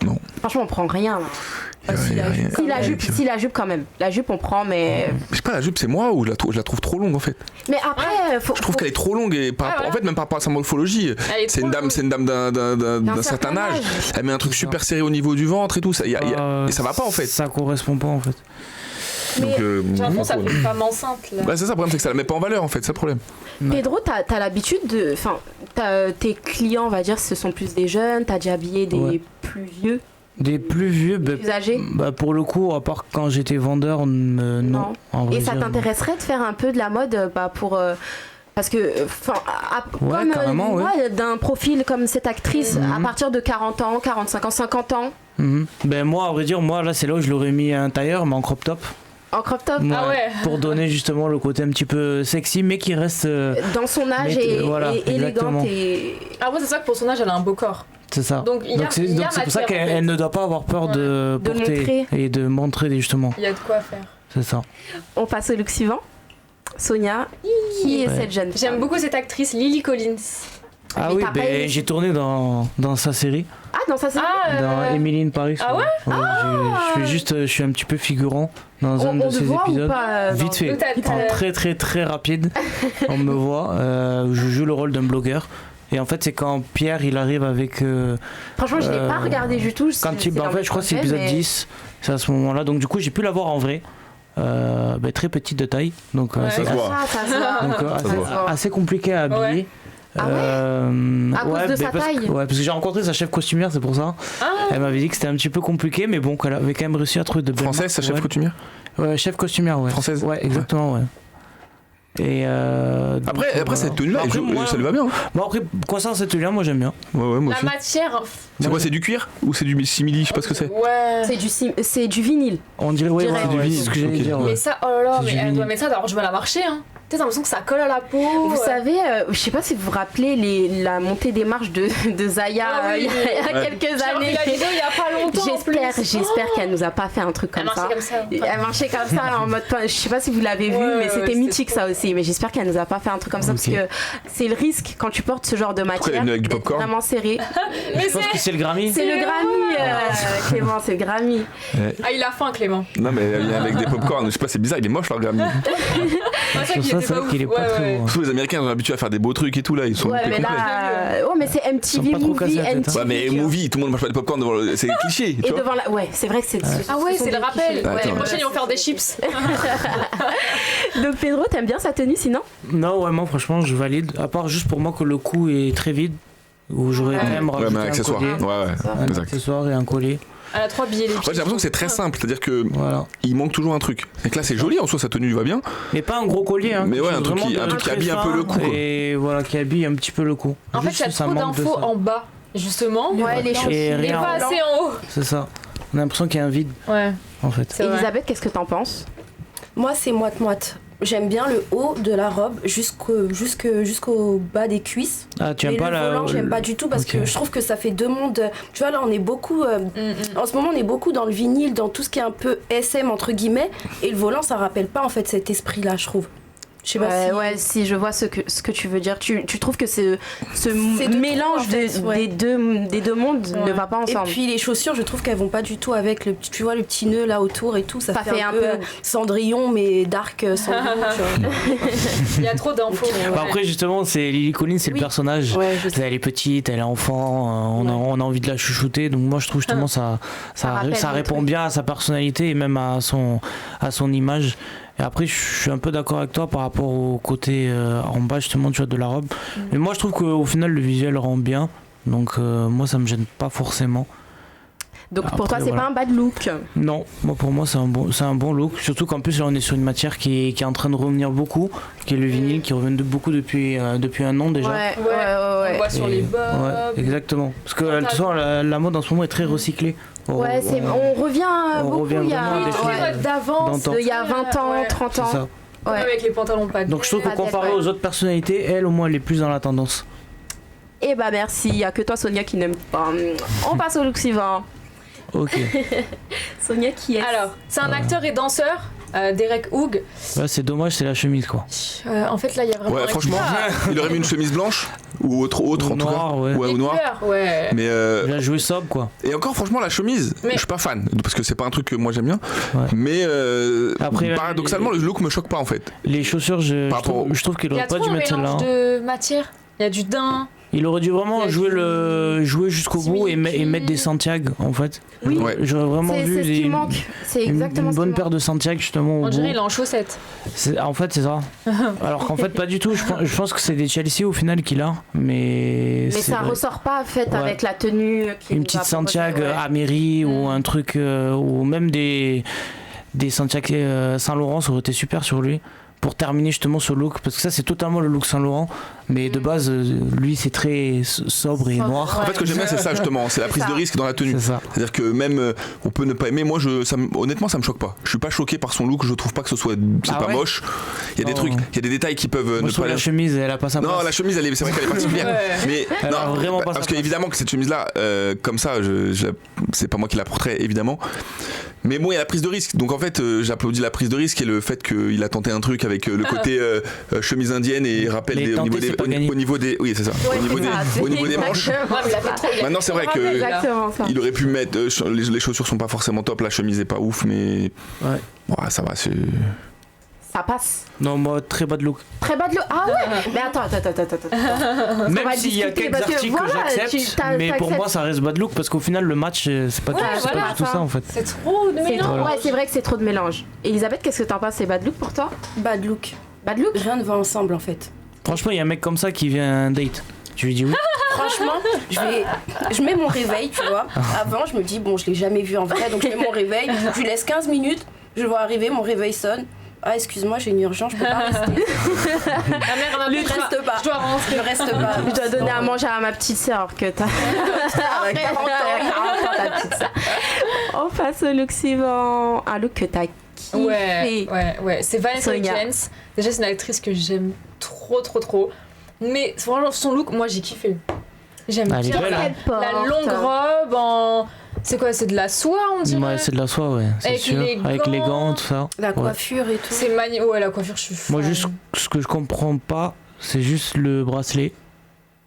non. Franchement, on prend rien. Là. Si la jupe quand même. La jupe on prend mais. Je sais pas, la jupe c'est moi ou je la trouve trop longue en fait. Mais après, je trouve qu'elle est trop longue et en fait même par rapport à sa morphologie. C'est une dame d'un certain âge. Elle met un truc super serré au niveau du ventre et tout. Et ça va pas en fait. Ça correspond pas en fait. Donc, j'ai l'impression que ça fait une femme enceinte là. Bah c'est ça le problème, c'est que ça la met pas en valeur en fait, c'est le problème. Pedro, t'as l'habitude de. Enfin, tes clients, on va dire, ce sont plus des jeunes, t'as déjà habillé des plus vieux. Des plus vieux, plus âgés. Pour le coup, à part quand j'étais vendeur, non. Et ça t'intéresserait de faire un peu de la mode pour. Parce que, comme moi, d'un profil comme cette actrice, à partir de 40 ans, 45 ans, 50 ans. Ben moi, à vrai dire, là, c'est là où je l'aurais mis un tailleur, mais en crop top. En crop top? Ah ouais. Pour donner justement le côté un petit peu sexy, mais qui reste... dans son âge et élégante. Ah ouais, c'est ça que pour son âge, elle a un beau corps. C'est ça. Donc c'est pour ça qu'elle ne doit pas avoir peur de porter et de montrer justement. Il y a de quoi faire. C'est ça. On passe au look suivant. Sonia, qui est cette jeune femme? J'aime beaucoup cette actrice, Lily Collins. Ah oui, j'ai tourné dans sa série. Ah, dans sa série? Dans Emily in Paris. Ah ouais, je suis un petit peu figurant dans un de ces épisodes. Vite fait, très très très rapide. On me voit, je joue le rôle d'un blogueur. Et en fait, c'est quand Pierre il arrive avec. Franchement, je l'ai pas regardé du tout. En fait, je crois que c'est l'épisode 10, c'est à ce moment-là. Donc, du coup, j'ai pu la voir en vrai. Très petite de taille. Donc, assez compliqué à habiller. Ah ouais à cause de sa taille. Parce que j'ai rencontré sa chef costumière, c'est pour ça. Elle m'avait dit que c'était un petit peu compliqué, mais bon, qu'elle avait quand même réussi à trouver de belles marques. Française, sa chef costumière? Ouais, chef costumière, ouais. Française? Ouais, exactement, ouais. Et après cette tenue là, ça lui va bien. Bon, après, concernant cette tenue là, moi j'aime bien. Ouais, moi la aussi. matière. C'est quoi, c'est du cuir ou c'est du simili? Je sais pas ce que c'est. Ouais. C'est du vinyle. On dirait, c'est du vinyle, c'est ce que j'allais dire. Mais ça, oh là là, mais elle doit mettre ça, alors je vais la marcher, hein. T'as l'impression que ça colle à la peau. Vous savez, je sais pas si vous vous rappelez la montée des marches de Zaya il y a quelques années. J'ai vu la vidéo il y a pas longtemps. J'espère qu'elle nous a pas fait un truc comme ça. Elle marchait comme ça en mode. Je sais pas si vous l'avez vu, mais c'était mythique ça aussi. Mais j'espère qu'elle nous a pas fait un truc comme ça parce que c'est le risque quand tu portes ce genre de matière. Avec du popcorn. Vraiment serré. Je pense que c'est le Grammy. C'est le Grammy, Clément, c'est le Grammy. Ah, il a faim, Clément. Non, mais elle vient avec des popcorn. Je sais pas, c'est bizarre, il est moche leur Grammy. C'est vrai qu'il est pas très beau. Tous les Américains sont habitués à faire des beaux trucs et tout là, ils sont complets. Mais c'est MTV Movie, MTV. Ouais, mais Movie, tout le monde mange pas de popcorn devant c'est cliché. Et devant la. Ouais, c'est vrai que c'est. Ah ouais, c'est le rappel. Les prochains ils vont faire des chips. Donc Pedro, t'aimes bien sa tenue sinon? Non, ouais, moi franchement, je valide. À part juste pour moi que le cou est très vide, où j'aurais quand même rajouté un accessoire. collier. Ouais, un accessoire et un collier. Elle a 3 billets. J'ai l'impression que c'est très simple, c'est-à-dire que il manque toujours un truc. C'est que là c'est joli en soi, sa tenue va bien. Mais pas un gros collier, hein. Mais ouais, un truc qui habille un peu le cou. Et voilà, qui habille un petit peu le cou. En fait, il y a trop d'infos en bas, justement. Ouais, les choses. Et rien pas assez en haut. C'est ça. On a l'impression qu'il y a un vide. Ouais. En fait. Elisabeth, qu'est-ce que t'en penses? Moi, c'est moite-moite. J'aime bien le haut de la robe jusqu'au bas des cuisses. Ah, tu aimes pas le volant, j'aime pas du tout parce que je trouve que ça fait deux mondes. Tu vois, là, on est beaucoup. En ce moment, on est beaucoup dans le vinyle, dans tout ce qui est un peu SM, entre guillemets. Et le volant, ça rappelle pas, en fait, cet esprit-là, je trouve. Je sais pas si je vois ce que tu veux dire. Tu trouves que ce mélange des deux mondes ne va pas ensemble. Et puis les chaussures, je trouve qu'elles vont pas du tout avec le petit nœud là autour et tout. Ça fait un peu Cendrillon, mais dark Cendrillon. Il y a trop d'infos. Après justement, c'est Lily Collins, c'est le personnage. Elle est petite, elle est enfant, on a envie de la chouchouter. Donc moi je trouve justement ça répond bien à sa personnalité et même à son image. Et après, je suis un peu d'accord avec toi par rapport au côté en bas justement, tu vois, de la robe. Mais moi, je trouve qu'au final, le visuel rend bien. Donc, moi, ça me gêne pas forcément. Donc, pour toi, c'est pas un bad look? Non, moi, pour moi, c'est un bon look. Surtout qu'en plus, là, on est sur une matière qui est en train de revenir beaucoup, qui est le vinyle, qui revient beaucoup depuis un an déjà. Ouais. On voit sur les bas. Ouais, exactement. Parce que de toute façon, la mode en ce moment est très recyclée. Ouais, on revient beaucoup. Il y a les modes d'avance, il y a 20 ans, 30 ans. Ça. Ouais. Avec les pantalons pas. Donc je trouve que comparé aux autres personnalités, elle au moins elle est plus dans la tendance. Eh bah merci, il n'y a que toi Sonia qui n'aime pas. On passe au look suivant. Ok. Sonia qui est. Alors, c'est un acteur et danseur, Derek Hough. Là c'est dommage, c'est la chemise quoi. En fait là il y a vraiment. Ouais, franchement, il aurait mis une chemise blanche ou autre en tout noir, cas. ouais. Ou noir. Ouais. Mais il a joué sobre quoi. Et encore franchement la chemise, je suis pas fan parce que c'est pas un truc que moi j'aime bien. Ouais. Mais Après, paradoxalement le look me choque pas en fait. Les chaussures, je trouve qu'il aurait pas dû mettre celle-là. Il y a trop un mélange de matière. Il y a du daim. Il aurait dû vraiment jouer jusqu'au bout et mettre des Santiago en fait. Oui. Ouais. J'aurais vraiment vu ce qui manque. C'est exactement une ce bonne qui paire de Santiago justement au On dirait bout. il est en chaussettes. En fait c'est ça. Alors qu'en fait pas du tout. Je pense que c'est des Chelsea au final qu'il a. Mais ça ressort pas en fait avec la tenue. Une petite Santiago à mairie ou un truc ou même des Santiago Saint-Laurent, ça aurait été super sur lui. Pour terminer justement ce look, parce que ça c'est totalement le look Saint-Laurent, mais de base lui c'est très sobre et noir. En fait ce que j'aime bien c'est ça justement, c'est la prise de risque dans la tenue. C'est-à-dire que même on peut ne pas aimer, moi honnêtement ça me choque pas. Je suis pas choqué par son look, je trouve pas que ce soit pas moche. Il y a des trucs, il y a des détails qui peuvent moi, ne pas. La chemise elle a pas sa place. Non la chemise c'est vrai qu'elle est particulière. Mais non vraiment pas parce que évidemment que cette chemise là comme ça c'est pas moi qui la porterai évidemment. Mais bon il y a la prise de risque, donc en fait j'applaudis la prise de risque et le fait qu'il a tenté un truc avec le côté chemise indienne et rappel au niveau des oui c'est ça au niveau des manches. Maintenant c'est vrai que il aurait pu mettre les chaussures sont pas forcément top, la chemise est pas ouf mais ça va, ça passe. Non, moi, très bas de look. Très bas de look. Ah ouais. Mais attends. Même s'il y a quelques articles que j'accepte, mais pour moi, ça reste bas de look parce qu'au final, le match, c'est pas du tout ça en fait. C'est trop de mélange. Ouais, c'est vrai que c'est trop de mélange. Et Elisabeth, qu'est-ce que t'en penses? C'est bad look pour toi? Bad look. Bad look? Rien ne va ensemble en fait. Franchement, il y a un mec comme ça qui vient date. Tu lui dis oui? Franchement, je mets mon réveil, tu vois. Avant, je me dis, bon, je l'ai jamais vu en vrai, donc je mets mon réveil. Je lui laisse 15 minutes, je vois arriver, mon réveil sonne. Ah, excuse-moi, j'ai une urgence, je peux pas rester. La mère ne reste pas. Je dois rentrer. Je reste pas. Je dois donner à manger à ma petite sœur que t'as. 40 ans, ta petite sœur. On passe au look suivant. Un look que t'as kiffé. Ouais. C'est Vanessa Hudgens. Déjà, c'est une actrice que j'aime trop. Mais franchement, son look, moi, j'ai kiffé. J'aime bien la longue robe en... C'est quoi? C'est de la soie, on dirait? Ouais, c'est de la soie, ouais, c'est sûr. Avec les gants, tout ça. La coiffure et tout. C'est magnifique. Ouais, la coiffure, je suis fan. Moi, juste, ce que je comprends pas, c'est juste le bracelet.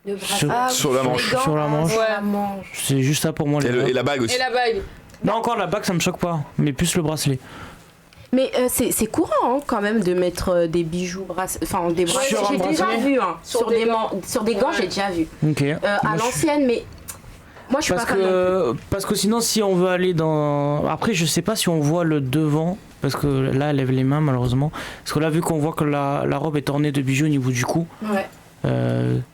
Le bracelet. Sur la manche. Sur la manche. Ouais. C'est juste ça pour moi. Et la bague aussi. Et la bague. Non, encore la bague, ça me choque pas, mais plus le bracelet. Mais c'est courant quand même de mettre des bijoux, enfin des bracelets. J'ai déjà vu sur des gants, j'ai déjà vu. Ok. À l'ancienne, mais moi je suis pas fan. Parce que sinon, si on veut aller dans. Après, je sais pas si on voit le devant, parce que là, elle lève les mains malheureusement. Parce que là, vu qu'on voit que la robe est ornée de bijoux au niveau du cou. Ouais.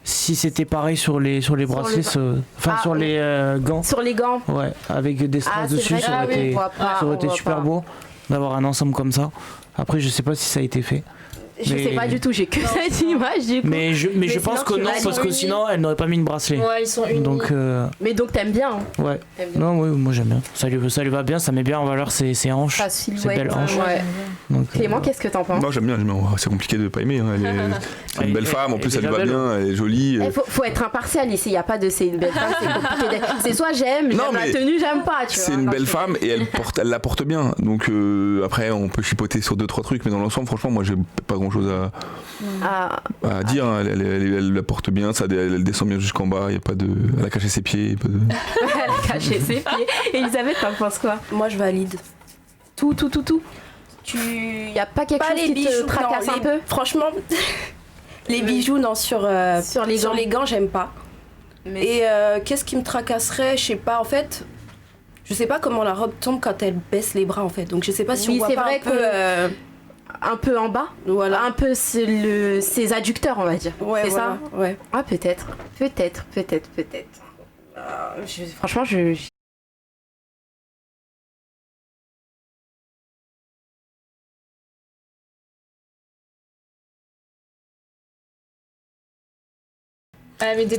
Si c'était pareil sur les bracelets, sur les gants. Sur les gants. Ouais, avec des strass dessus, ça aurait été super beau d'avoir un ensemble comme ça. Après, je sais pas si ça a été fait. Je sais pas du tout, j'ai que cette image du coup. Mais je pense que non, parce que sinon elle n'aurait pas mis une bracelet. Ouais, ils sont unis. Donc, mais donc t'aimes bien. Ouais. Non, oui, moi j'aime bien. Ça lui va bien, ça met bien en valeur ses hanches. Ses belles hanches. Ouais. Donc, Clément, qu'est-ce que t'en penses? Moi j'aime bien, c'est compliqué de pas aimer. Hein. C'est une belle femme, en plus elle lui va bien, elle est jolie. Faut être impartial ici, il n'y a pas de c'est une belle femme, c'est compliqué. C'est soit j'aime la tenue, j'aime pas. C'est une belle femme et elle la porte bien. Donc après on peut chipoter sur 2-3 trucs, mais dans l'ensemble, franchement, moi j'ai pas grand chose à dire. Hein. Elle la porte bien, elle descend bien jusqu'en bas, elle a caché ses pieds. Elle a caché ses pieds. Elisabeth, t'en penses quoi? Moi je valide. Tout. Y a pas quelque chose qui te tracasse un peu? Franchement, les bijoux, non, sur les gants, j'aime pas. Mais... Et qu'est-ce qui me tracasserait? Je sais pas, en fait, je sais pas comment la robe tombe quand elle baisse les bras, en fait. Donc je sais pas si on voit pas un peu en bas, voilà. Un peu ses adducteurs, on va dire. Ouais, c'est voilà. ça? Ouais. Ah, peut-être. Franchement,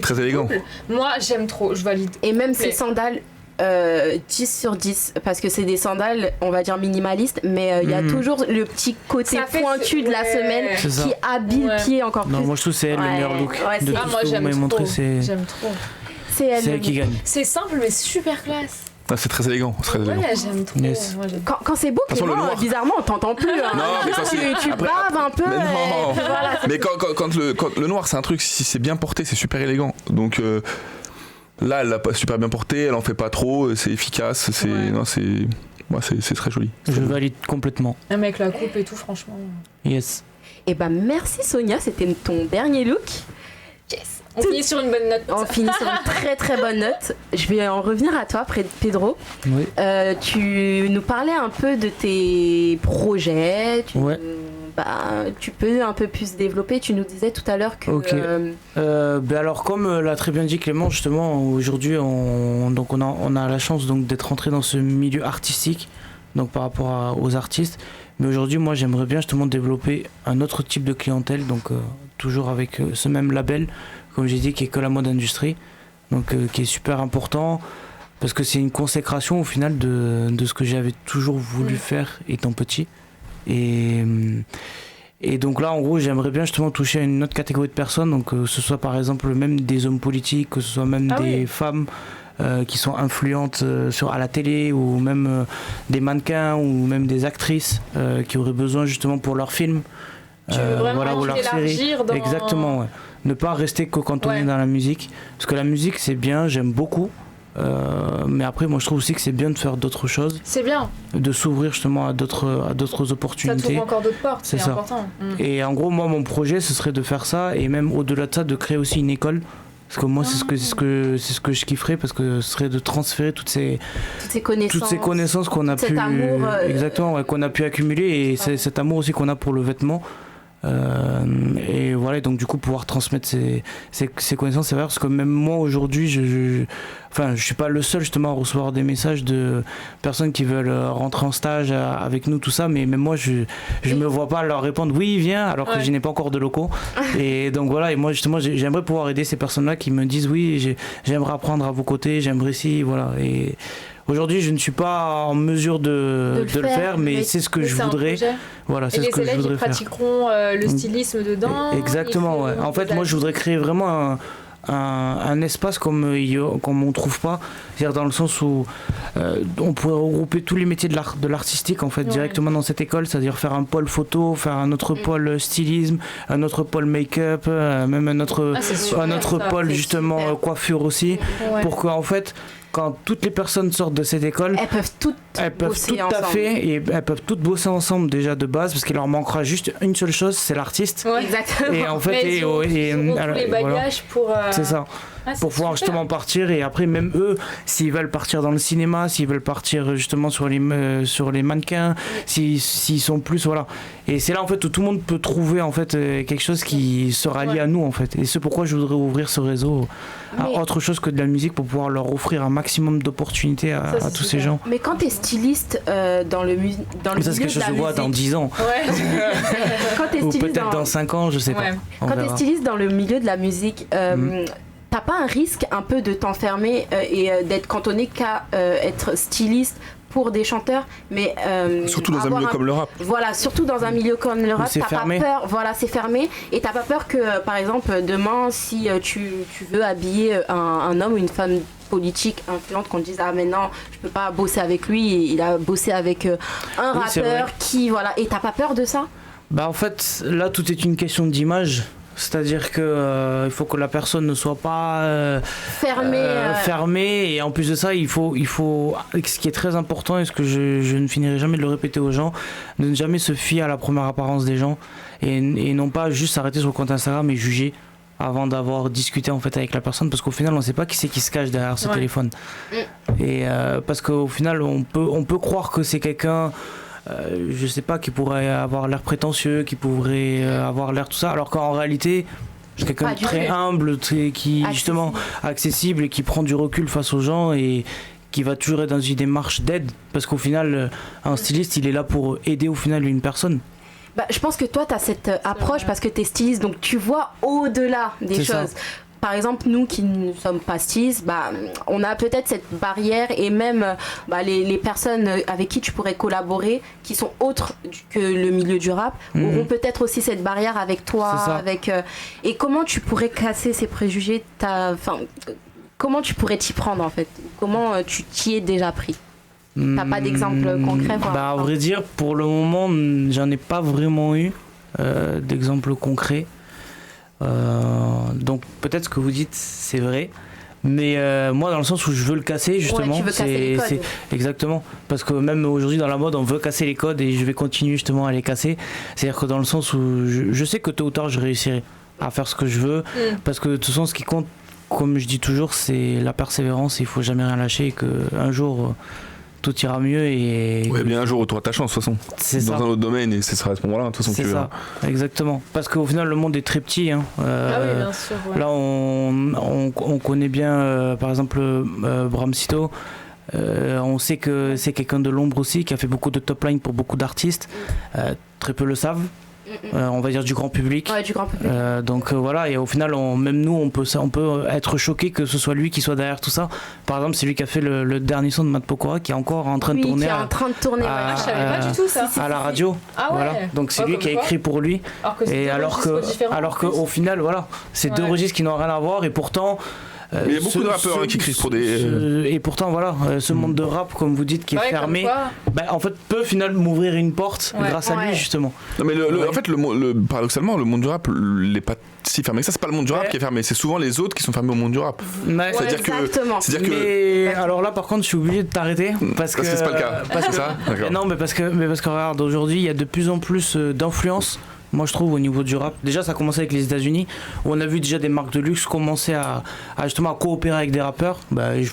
très élégant. Moi, j'aime trop, je valide. Et même ses sandales 10 sur 10 parce que c'est des sandales, on va dire minimalistes, mais il y a toujours le petit côté pointu de la semelle qui habille le pied encore plus. Non, moi je trouve que c'est elle le meilleur look. De tout ce que vous m'avez montré, j'aime trop. C'est elle qui gagne. C'est simple mais super classe. Ah, c'est très élégant. J'aime trop. Yes. Quand c'est beau, Clément, bizarrement, on t'entend plus. Hein. Non, mais ça, tu baves un peu. Mais non. Voilà, mais quand le noir, c'est un truc, si c'est bien porté, c'est super élégant. Donc là, elle l'a pas super bien porté, elle en fait pas trop, c'est efficace, c'est très joli. Je valide complètement. Avec la coupe et tout, franchement. Yes. Et merci Sonia, c'était ton dernier look. Yes. On finit sur une bonne note. On finit sur une très très bonne note. Je vais en revenir à toi, Pedro. Oui. Tu nous parlais un peu de tes projets. Tu peux un peu plus développer. Tu nous disais tout à l'heure que... Ok. Alors comme l'a très bien dit Clément, justement, aujourd'hui, on a la chance donc, d'être rentré dans ce milieu artistique, donc par rapport aux artistes. Mais aujourd'hui, moi, j'aimerais bien justement développer un autre type de clientèle, donc toujours avec ce même label, comme j'ai dit, qui est Que la mode industrie, donc qui est super important parce que c'est une consécration au final de ce que j'avais toujours voulu faire étant petit. Et donc là, en gros, j'aimerais bien justement toucher à une autre catégorie de personnes, donc que ce soit par exemple même des hommes politiques, que ce soit même des femmes qui sont influentes à la télé, ou même des mannequins, ou même des actrices qui auraient besoin justement pour leur film. Tu veux vraiment ou leur série. Dans... Exactement, ouais. Ne pas rester que cantonné dans la musique. Parce que la musique, c'est bien, j'aime beaucoup. Mais après, moi, je trouve aussi que c'est bien de faire d'autres choses. C'est bien. De s'ouvrir justement à d'autres opportunités. Ça t'ouvre encore d'autres portes, c'est important. Et en gros, moi, mon projet, ce serait de faire ça. Et même au-delà de ça, de créer aussi une école. Parce que moi, c'est ce que je kifferais, parce que ce serait de transférer toutes ces connaissances qu'on a pu... amour, exactement, qu'on a pu accumuler. Et c'est cet amour aussi qu'on a pour le vêtement. Et voilà, donc du coup pouvoir transmettre ces connaissances, c'est vrai, parce que même moi aujourd'hui je suis pas le seul justement à recevoir des messages de personnes qui veulent rentrer en stage avec nous, tout ça, mais même moi je me vois pas leur répondre oui viens, alors que je n'ai pas encore de locaux. Et donc voilà, et moi justement j'aimerais pouvoir aider ces personnes là qui me disent oui j'aimerais apprendre à vos côtés, j'aimerais si, voilà. Et aujourd'hui, je ne suis pas en mesure de le faire, mais c'est ce que je voudrais. Voilà, c'est ce que je voudrais faire. Et les élèves pratiqueront le stylisme dedans. Exactement, ouais. En fait, moi, je voudrais créer vraiment un espace comme on trouve pas, c'est-à-dire dans le sens où on pourrait regrouper tous les métiers de l'artistique en fait directement dans cette école, c'est-à-dire faire un pôle photo, faire un autre pôle stylisme, un autre pôle make-up, même un autre pôle justement coiffure aussi, pour qu'en fait quand toutes les personnes sortent de cette école, elles peuvent toutes à fait, et elles peuvent toutes bosser ensemble déjà de base, parce qu'il leur manquera juste une seule chose, c'est l'artiste. Ouais, exactement. Et en fait, tous les bagages pour. C'est ça. Pour pouvoir justement partir, et après même eux, s'ils veulent partir dans le cinéma, s'ils veulent partir justement sur les mannequins, s'ils sont plus, voilà. Et c'est là en fait où tout le monde peut trouver en fait quelque chose qui se rallie à nous en fait. Et c'est pourquoi je voudrais ouvrir ce réseau à autre chose que de la musique, pour pouvoir leur offrir un maximum d'opportunités à tous ces gens. Mais quand t'es styliste dans le milieu de la musique, c'est ce que je vois dans 10 ans. Quand t'es ou peut-être dans 5 ans, je sais pas. Quand t'es styliste dans le milieu de la musique, t'as pas un risque un peu de t'enfermer et d'être cantonné qu'à être styliste pour des chanteurs, mais surtout dans un milieu comme le rap. Voilà, surtout dans un milieu comme le rap, t'as pas peur. Voilà, c'est fermé, et t'as pas peur que, par exemple, demain, si tu veux habiller un homme ou une femme politique influente, qu'on te dise ah mais non, je peux pas bosser avec lui, il a bossé avec un rappeur qui, voilà, et t'as pas peur de ça? Bah en fait, là tout est une question d'image. C'est-à-dire que il faut que la personne ne soit pas fermée, et en plus de ça, il faut ce qui est très important, et ce que je ne finirai jamais de le répéter aux gens, de ne jamais se fier à la première apparence des gens, et non pas juste s'arrêter sur le compte Instagram et juger avant d'avoir discuté en fait avec la personne, parce qu'au final on ne sait pas qui c'est qui se cache derrière ce téléphone. Et parce qu'au final on peut croire que c'est quelqu'un je sais pas, qui pourrait avoir l'air prétentieux, qui pourrait avoir l'air tout ça, alors qu'en réalité c'est quelqu'un de très humble, qui justement accessible, et qui prend du recul face aux gens, et qui va toujours être dans une démarche d'aide, parce qu'au final un styliste il est là pour aider au final une personne. Bah, je pense que toi tu as cette approche parce que tu es styliste, donc tu vois au-delà des choses. par exemple, nous qui ne sommes pas cis, on a peut-être cette barrière et même les personnes avec qui tu pourrais collaborer, qui sont autres que le milieu du rap, auront peut-être aussi cette barrière avec toi. Et comment tu pourrais casser ces préjugés comment tu pourrais t'y prendre en fait? Comment tu t'y es déjà pris? T'as pas d'exemple concret? À vrai dire, pour le moment, j'en ai pas vraiment eu d'exemple concret. Donc peut-être ce que vous dites, c'est vrai. Mais moi, dans le sens où je veux le casser, justement, tu veux casser les codes. Exactement. Parce que même aujourd'hui, dans la mode, on veut casser les codes et je vais continuer justement à les casser. C'est-à-dire que dans le sens où je sais que tôt ou tard, je réussirai à faire ce que je veux. Parce que de toute façon, ce qui compte, comme je dis toujours, c'est la persévérance. Il faut jamais rien lâcher et qu'un jour tout ira mieux. Bien un jour tu auras ta chance de toute façon. C'est dans ça. un autre domaine et ce sera à ce moment-là de toute façon. C'est ça, exactement. Parce qu'au final le monde est très petit. Ah oui, bien sûr. Ouais. Là on connaît bien par exemple Bram Cito. On sait que c'est quelqu'un de l'ombre aussi, qui a fait beaucoup de top line pour beaucoup d'artistes. Très peu le savent. On va dire du grand public. Ouais, du grand public. Donc voilà, et au final, même nous, on peut être choqué que ce soit lui qui soit derrière tout ça. Par exemple, c'est lui qui a fait le dernier son de Matt Pokora, qui est encore en train de tourner. Qui est en train de tourner. Je savais pas du tout ça. À la radio. Ah ouais. Voilà. Donc c'est lui qui a écrit pour lui. Alors que au final, voilà, c'est deux registres qui n'ont rien à voir, et pourtant. Il y a beaucoup de rappeurs qui écrivent pour des. Et pourtant, voilà, ce monde de rap, comme vous dites, qui est fermé, en fait, peut finalement m'ouvrir une porte grâce à lui, justement. Non, mais en fait, paradoxalement, le monde du rap n'est pas si fermé que ça. C'est pas le monde du rap qui est fermé, c'est souvent les autres qui sont fermés au monde du rap. C'est-à-dire que. Mais alors là, par contre, je suis obligé de t'arrêter parce que c'est pas le cas. C'est ça. Non, mais parce que regarde, aujourd'hui, il y a de plus en plus d'influence. Moi je trouve au niveau du rap, déjà ça a commencé avec les États-Unis où on a vu déjà des marques de luxe commencer à justement à coopérer avec des rappeurs. Je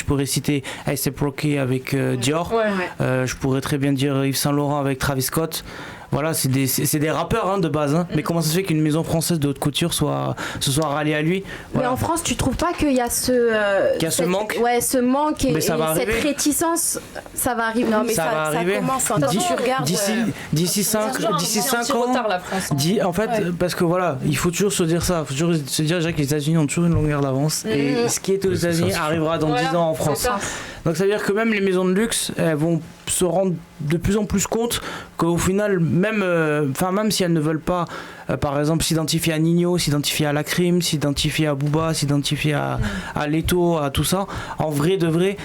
pourrais citer A$AP Rocky avec Dior. Je pourrais très bien dire Yves Saint Laurent avec Travis Scott. Voilà, c'est des rappeurs de base. Mais comment ça se fait qu'une maison française de haute couture se soit ralliée à lui? Voilà. Mais en France, tu trouves pas qu'il y a ce manque? Ouais, ce manque et ça va cette réticence, ça va arriver. Non, mais ça va arriver. Ça commence. Tu regardes. D'ici 5 ans. Retard, la France, en fait, parce que voilà, il faut toujours se dire ça. Il faut toujours se dire déjà que les États-Unis ont toujours une longueur d'avance. Et ce qui est aux États-Unis arrivera dans 10 ans en France. Donc ça veut dire que même les maisons de luxe, elles vont se rendre de plus en plus compte qu'au final, même si elles ne veulent pas, par exemple, s'identifier à Nino, s'identifier à Lacrim, s'identifier à Booba, s'identifier à Leto, à tout ça, en vrai de vrai,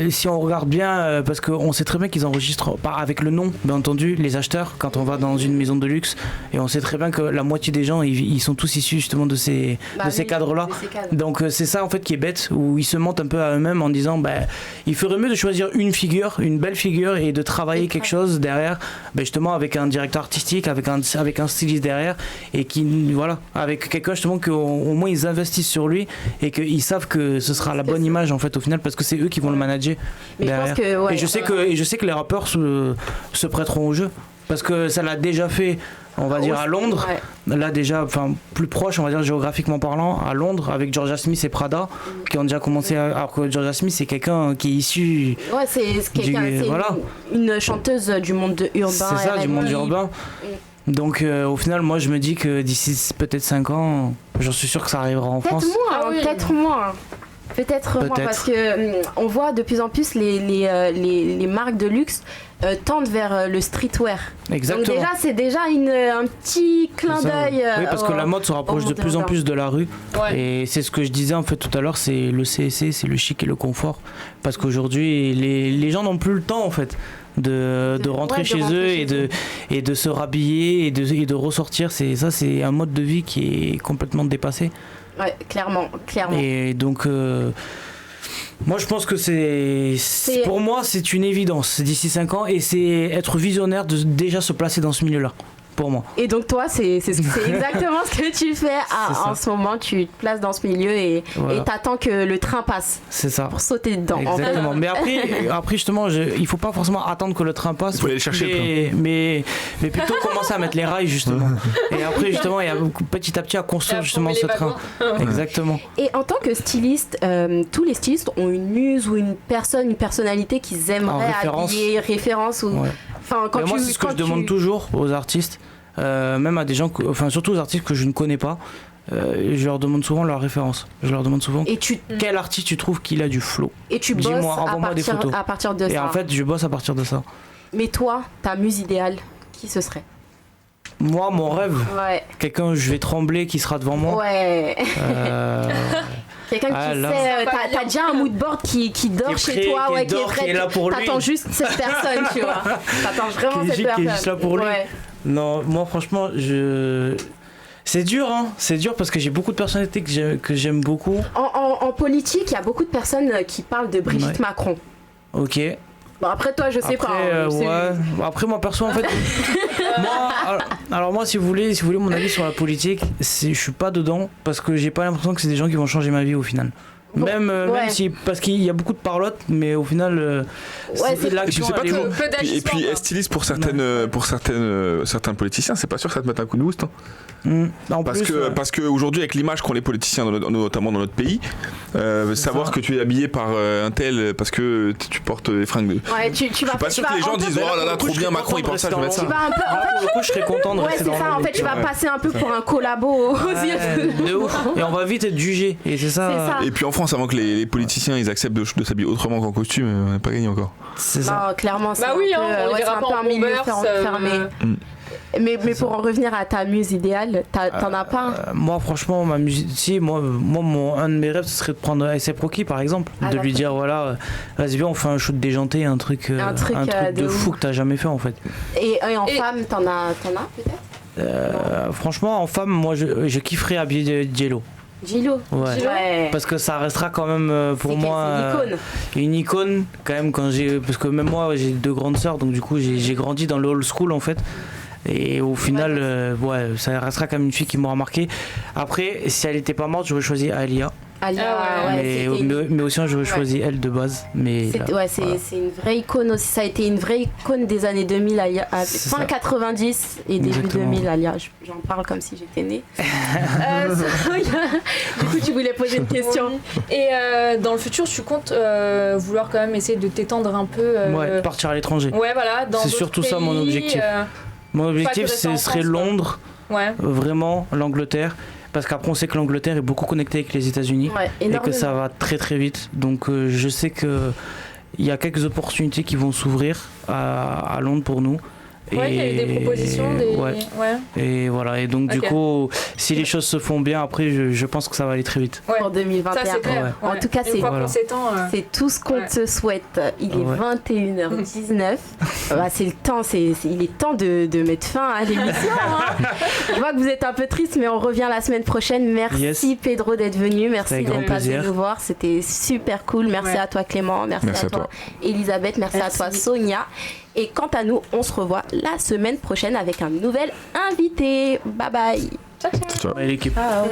si on regarde bien, parce qu'on sait très bien qu'ils enregistrent avec le nom, bien entendu, les acheteurs, quand on va dans une maison de luxe, et on sait très bien que la moitié des gens, ils sont tous issus justement de ces cadres-là. Donc c'est ça en fait qui est bête, où ils se mentent un peu à eux-mêmes en disant il ferait mieux de choisir une belle figure, et de travailler quelque chose derrière, justement avec un directeur artistique, avec un styliste derrière, et avec quelqu'un justement qu'au moins ils investissent sur lui, et qu'ils savent que ce sera la bonne image en fait au final, parce que c'est eux qui vont le manager derrière. Et je sais que les rappeurs se prêteront au jeu, parce que ça l'a déjà fait, on va dire, à Londres. Là déjà, plus proche, on va dire géographiquement parlant, à Londres, avec Georgia Smith et Prada, qui ont déjà commencé alors que Georgia Smith c'est quelqu'un qui est issu une chanteuse du monde urbain. C'est ça, du monde urbain. Donc au final, moi je me dis que d'ici peut-être 5 ans, j'en suis sûr que ça arrivera en France. Peut-être moins. Peut-être moins, parce que on voit de plus en plus les marques de luxe tendent vers le streetwear. Exactement. Donc c'est déjà un petit clin d'œil. Oui, parce que la mode se rapproche de plus en plus de la rue. Et c'est ce que je disais en fait tout à l'heure, c'est le CSC, c'est le chic et le confort. Parce qu'aujourd'hui, les gens n'ont plus le temps en fait de rentrer chez eux et de se rhabiller et de ressortir. C'est un mode de vie qui est complètement dépassé. Ouais, clairement. Et donc, moi je pense que pour moi c'est une évidence d'ici 5 ans, et c'est être visionnaire de déjà se placer dans ce milieu-là. Pour moi. Et donc toi, c'est exactement ce que tu fais en ce moment. Tu te places dans ce milieu et t'attends que le train passe. C'est ça. Pour sauter dedans. Exactement. Mais après justement, il faut pas forcément attendre que le train passe. Il faut aller chercher. Mais plutôt commencer à mettre les rails justement. Et après justement, il y a petit à petit à construire justement ce train. Exactement. Et en tant que styliste, tous les stylistes ont une muse ou une personnalité qu'ils aimeraient habiller, référence ou. Moi, c'est ce que je demande toujours aux artistes, même à des gens, surtout aux artistes que je ne connais pas. je leur demande souvent leur référence. Je leur demande souvent quel artiste tu trouves qu'il a du flow. Et tu bosses à partir de ça. Et en fait, je bosse à partir de ça. Mais toi, ta muse idéale, qui ce serait? Moi, mon rêve, quelqu'un je vais trembler qui sera devant moi. Ouais. Quelqu'un qui sait, t'as déjà un moodboard qui dort chez toi, qui est prêt. T'attends juste cette personne, tu vois. T'attends vraiment cette personne. Qui est juste là pour lui. Non, moi franchement, c'est dur, hein. C'est dur parce que j'ai beaucoup de personnalités que j'aime beaucoup. En politique, il y a beaucoup de personnes qui parlent de Brigitte Macron. Ok. Bon, après toi, je sais pas. Après moi perso en fait, moi si vous voulez mon avis sur la politique, je suis pas dedans parce que j'ai pas l'impression que c'est des gens qui vont changer ma vie au final. Bon, même si parce qu'il y a beaucoup de parlotte, mais au final l'action c'est pas très... et puis styliste pour certains politiciens, c'est pas sûr que ça te mette un coup de boost. Parce que aujourd'hui avec l'image qu'ont les politiciens notamment dans notre pays, savoir que tu es habillé par un tel parce que tu portes des fringues je suis pas sûr que les gens disent oh là là trop bien Macron il porte ça, je vais mettre ça. Pour le coup je serais content de rester c'est ça, en fait tu vas passer un peu pour un collabo aux yeux de ouf. Et on va vite être jugé et c'est ça. Et puis en France avant que les politiciens ils acceptent de s'habiller autrement qu'en costume, on n'a pas gagné encore. C'est ça. Non, clairement c'est un peu un milieu fermé. Mais pour en revenir à ta muse idéale, t'en as pas? Moi franchement ma musique, un de mes rêves ce serait de prendre A$AP Rocky par exemple, de lui dire voilà, vas-y viens on fait un shoot déjanté, un truc de fou que t'as jamais fait en fait. Et en femme t'en as peut-être? Franchement en femme moi je kifferais habiller Jello. Gilo. Ouais. Parce que ça restera quand même pour moi une icône quand même parce que même moi j'ai 2 grandes sœurs donc du coup j'ai grandi dans le old school en fait. Et au final, ça restera comme une fille qui m'aura marqué. Après, si elle était pas morte, j'aurais choisi Aaliyah. Mais aussi j'aurais choisi elle de base. C'est une vraie icône aussi. Ça a été une vraie icône des années 2000, fin 90 et début 2000. Aaliyah, j'en parle comme si j'étais née. Du coup, tu voulais poser une question. Et dans le futur, tu comptes vouloir quand même essayer de t'étendre un peu partir à l'étranger. Ouais, voilà. C'est surtout ça mon objectif. Mon objectif, ce serait Londres, vraiment l'Angleterre, parce qu'après on sait que l'Angleterre est beaucoup connectée avec les États-Unis et que ça va très très vite. Donc je sais que il y a quelques opportunités qui vont s'ouvrir à Londres pour nous. Il y a des propositions. Et voilà, et donc du coup, si les choses se font bien, après, je pense que ça va aller très vite. Pour 2021. Ça, c'est clair. En tout cas, c'est tout ce qu'on te souhaite. Il est 21h19. C'est le temps, il est temps de mettre fin à l'émission. Je vois que vous êtes un peu triste, mais on revient la semaine prochaine. Merci Pedro d'être venu. Merci d'être passé nous voir. C'était super cool. Merci à toi Clément. Merci à toi Elisabeth. Merci à toi Sonia. Et quant à nous, on se revoit la semaine prochaine avec un nouvel invité. Bye bye. Ciao. Ciao. L'équipe. Ciao.